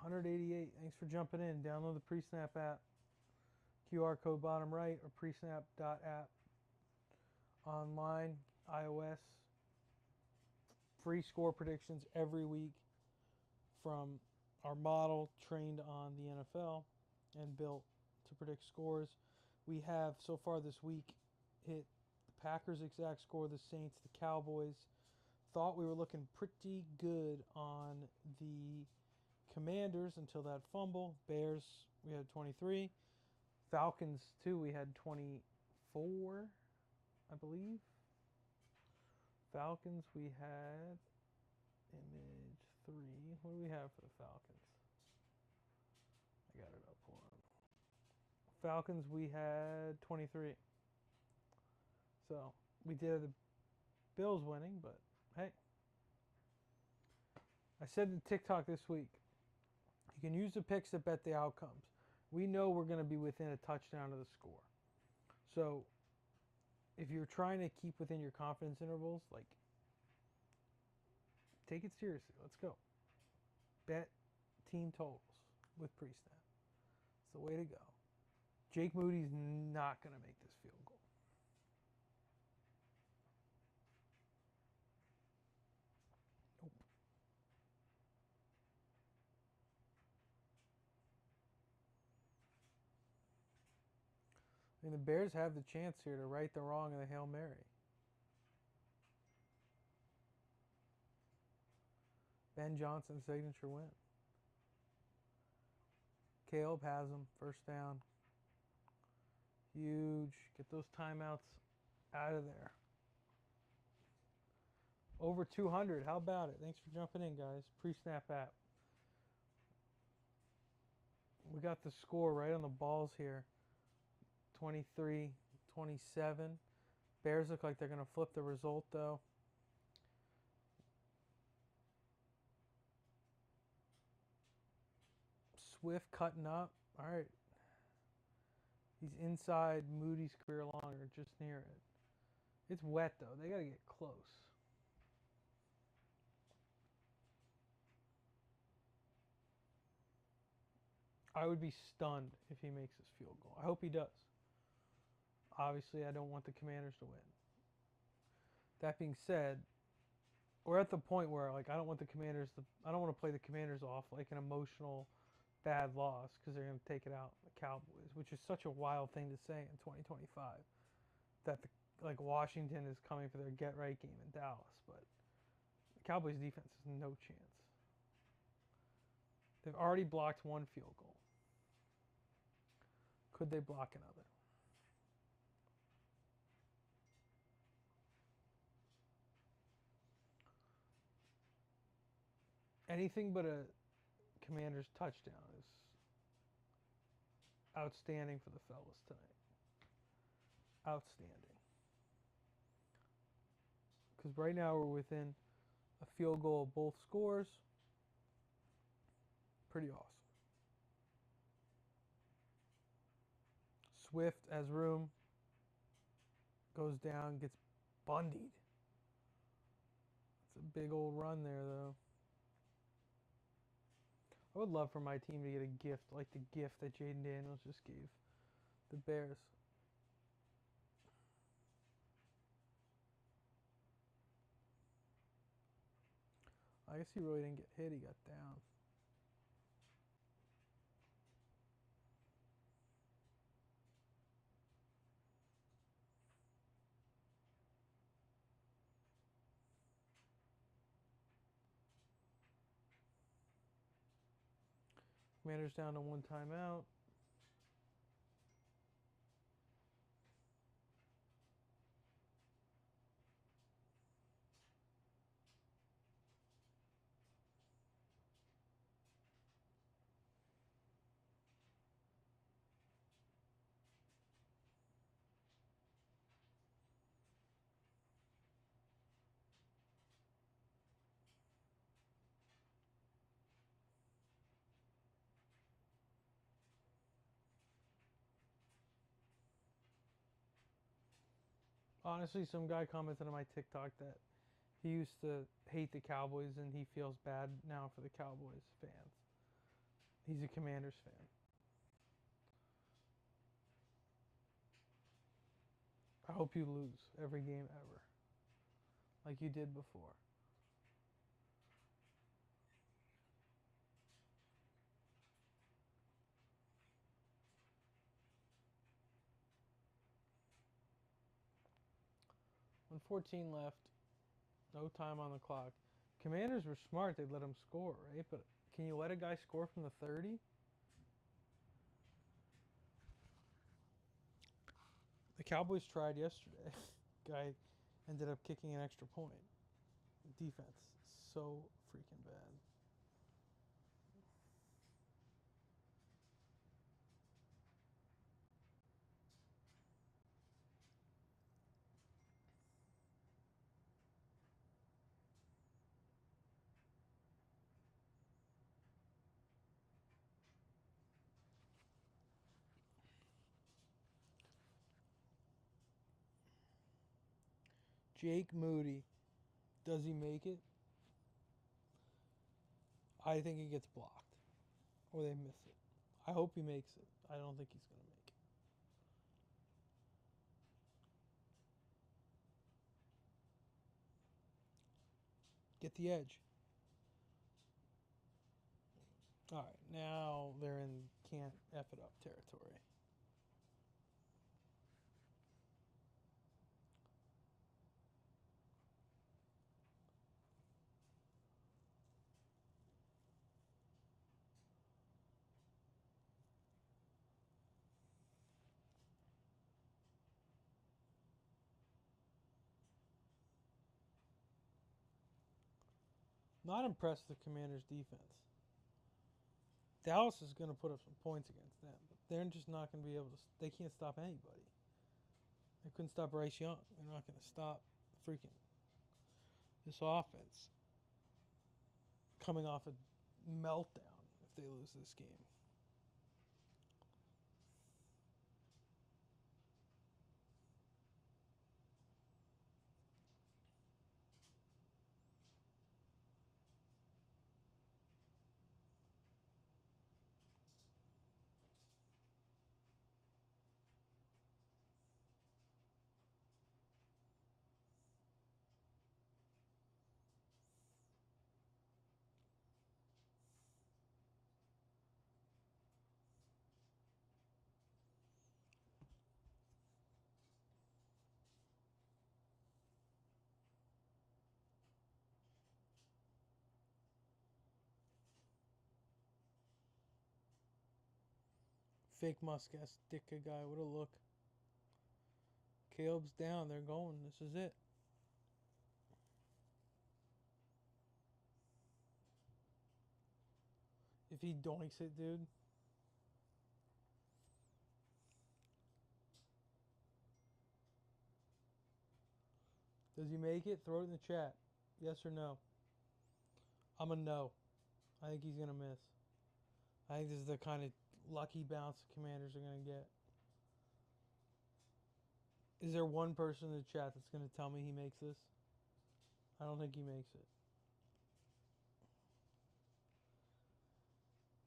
$188. Thanks for jumping in. Download the PreSnap app. QR code bottom right or PreSnap.app. Online, iOS. Free score predictions every week from our model trained on the NFL and built to predict scores. We have so far this week hit the Packers' exact score, the Saints, the Cowboys. Thought we were looking pretty good on the Commanders until that fumble. Bears, we had 23. Falcons, too, we had 24, I believe. Falcons, we had image 3. What do we have for the Falcons? I got it up. Hold on. Falcons, we had 23. So we did the Bills winning, but hey. I said in TikTok this week, you can use the picks to bet the outcomes. We know we're going to be within a touchdown of the score. So if you're trying to keep within your confidence intervals, like, take it seriously. Let's go. Bet team totals with PreSnap. It's the way to go. Jake Moody's not going to make this field goal. Nope. I mean, the Bears have the chance here to right the wrong of the Hail Mary. Ben Johnson's signature win. Caleb has him. First down. Huge. Get those timeouts out of there. Over 200. How about it? Thanks for jumping in, guys. PreSnap app. We got the score right on the balls here. 23-27. Bears look like they're going to flip the result, though. Swift cutting up. All right. He's inside Moody's career long, or just near it. It's wet, though. They got to get close. I would be stunned if he makes this field goal. I hope he does. Obviously, I don't want the Commanders to win. That being said, we're at the point where, like, I don't want the Commanders to, I don't want to play the Commanders off like an emotional bad loss because they're going to take it out on the Cowboys, which is such a wild thing to say in 2025. That like Washington is coming for their get-right game in Dallas, but the Cowboys defense has no chance. They've already blocked one field goal. Could they block another? Anything but a Commanders touchdown is outstanding for the fellas tonight. Outstanding. Because right now we're within a field goal of both scores. Pretty awesome. Swift has room. Goes down, gets bundied. It's a big old run there, though. I would love for my team to get a gift like the gift that Jaden Daniels just gave the Bears. I guess he really didn't get hit. He got down. Commanders down to one timeout. Honestly, some guy commented on my TikTok that he used to hate the Cowboys and he feels bad now for the Cowboys fans. He's a Commanders fan. I hope you lose every game ever, like you did before. With 14 left, no time on the clock. Commanders were smart. They let him score, right? But can you let a guy score from the 30? The Cowboys tried yesterday. Guy ended up kicking an extra point. Defense, so freaking bad. Jake Moody, does he make it? I think he gets blocked. Or they miss it. I hope he makes it. I don't think he's going to make it. Get the edge. All right, now they're in can't F it up territory. Not impressed with the Commanders' defense. Dallas is going to put up some points against them, but they're just not going to be able to. They can't stop anybody. They couldn't stop Bryce Young. They're not going to stop freaking this offense coming off a meltdown if they lose this game. Fake mustache, Dicka guy. What a look. Caleb's down. They're going. This is it. If he doinks it, dude. Does he make it? Throw it in the chat. Yes or no? I'm a no. I think he's going to miss. I think this is the kind of lucky bounce the Commanders are going to get. Is there one person in the chat that's going to tell me he makes this? I don't think he makes it.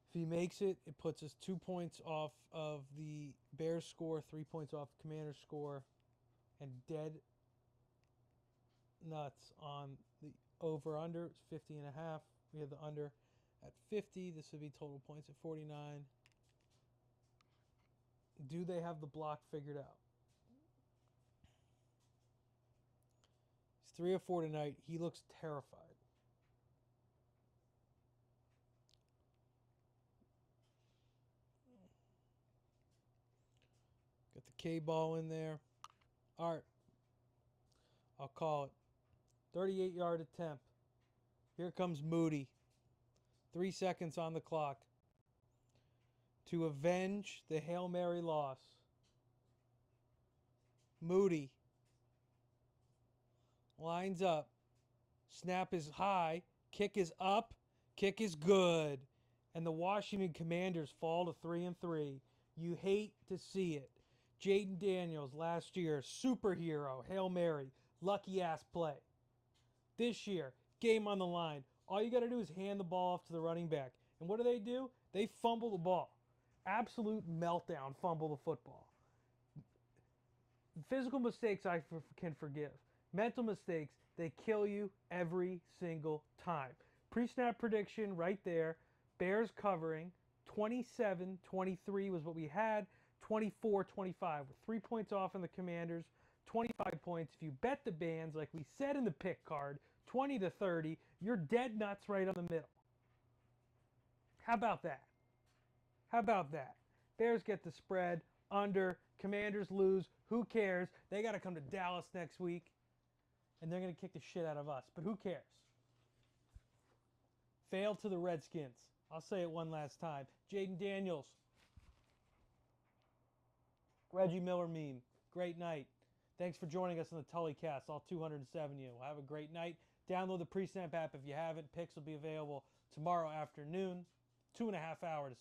If he makes it, it puts us 2 points off of the Bears score, 3 points off Commanders score, and dead nuts on the over-under. It's 50.5. We have the under at 50. This would be total points at 49. Do they have the block figured out? He's 3 of 4 tonight. He looks terrified. Got the K-ball in there. All right. I'll call it. 38-yard attempt. Here comes Moody. 3 seconds on the clock to avenge the Hail Mary loss. Moody lines up. Snap is high. Kick is up. Kick is good. And the Washington Commanders fall to 3-3. You hate to see it. Jaden Daniels last year, superhero, Hail Mary, lucky ass play. This year, game on the line. All you got to do is hand the ball off to the running back. And what do? They fumble the ball. Absolute meltdown, fumble the football. Physical mistakes I can forgive. Mental mistakes, they kill you every single time. Pre-snap prediction right there. Bears covering. 27-23 was what we had. 24-25 with 3 points off in the Commanders. 25 points. If you bet the bands, like we said in the pick card, 20 to 30, you're dead nuts right on the middle. How about that? How about that? Bears get the spread, under, Commanders lose. Who cares? They got to come to Dallas next week, and they're going to kick the shit out of us. But who cares? Fail to the Redskins. I'll say it one last time. Jaden Daniels. Reggie Miller meme. Great night. Thanks for joining us on the Tully Cast, all 207 of you. Have a great night. Download the PreSnap app if you haven't. Picks will be available tomorrow afternoon. 2.5 hours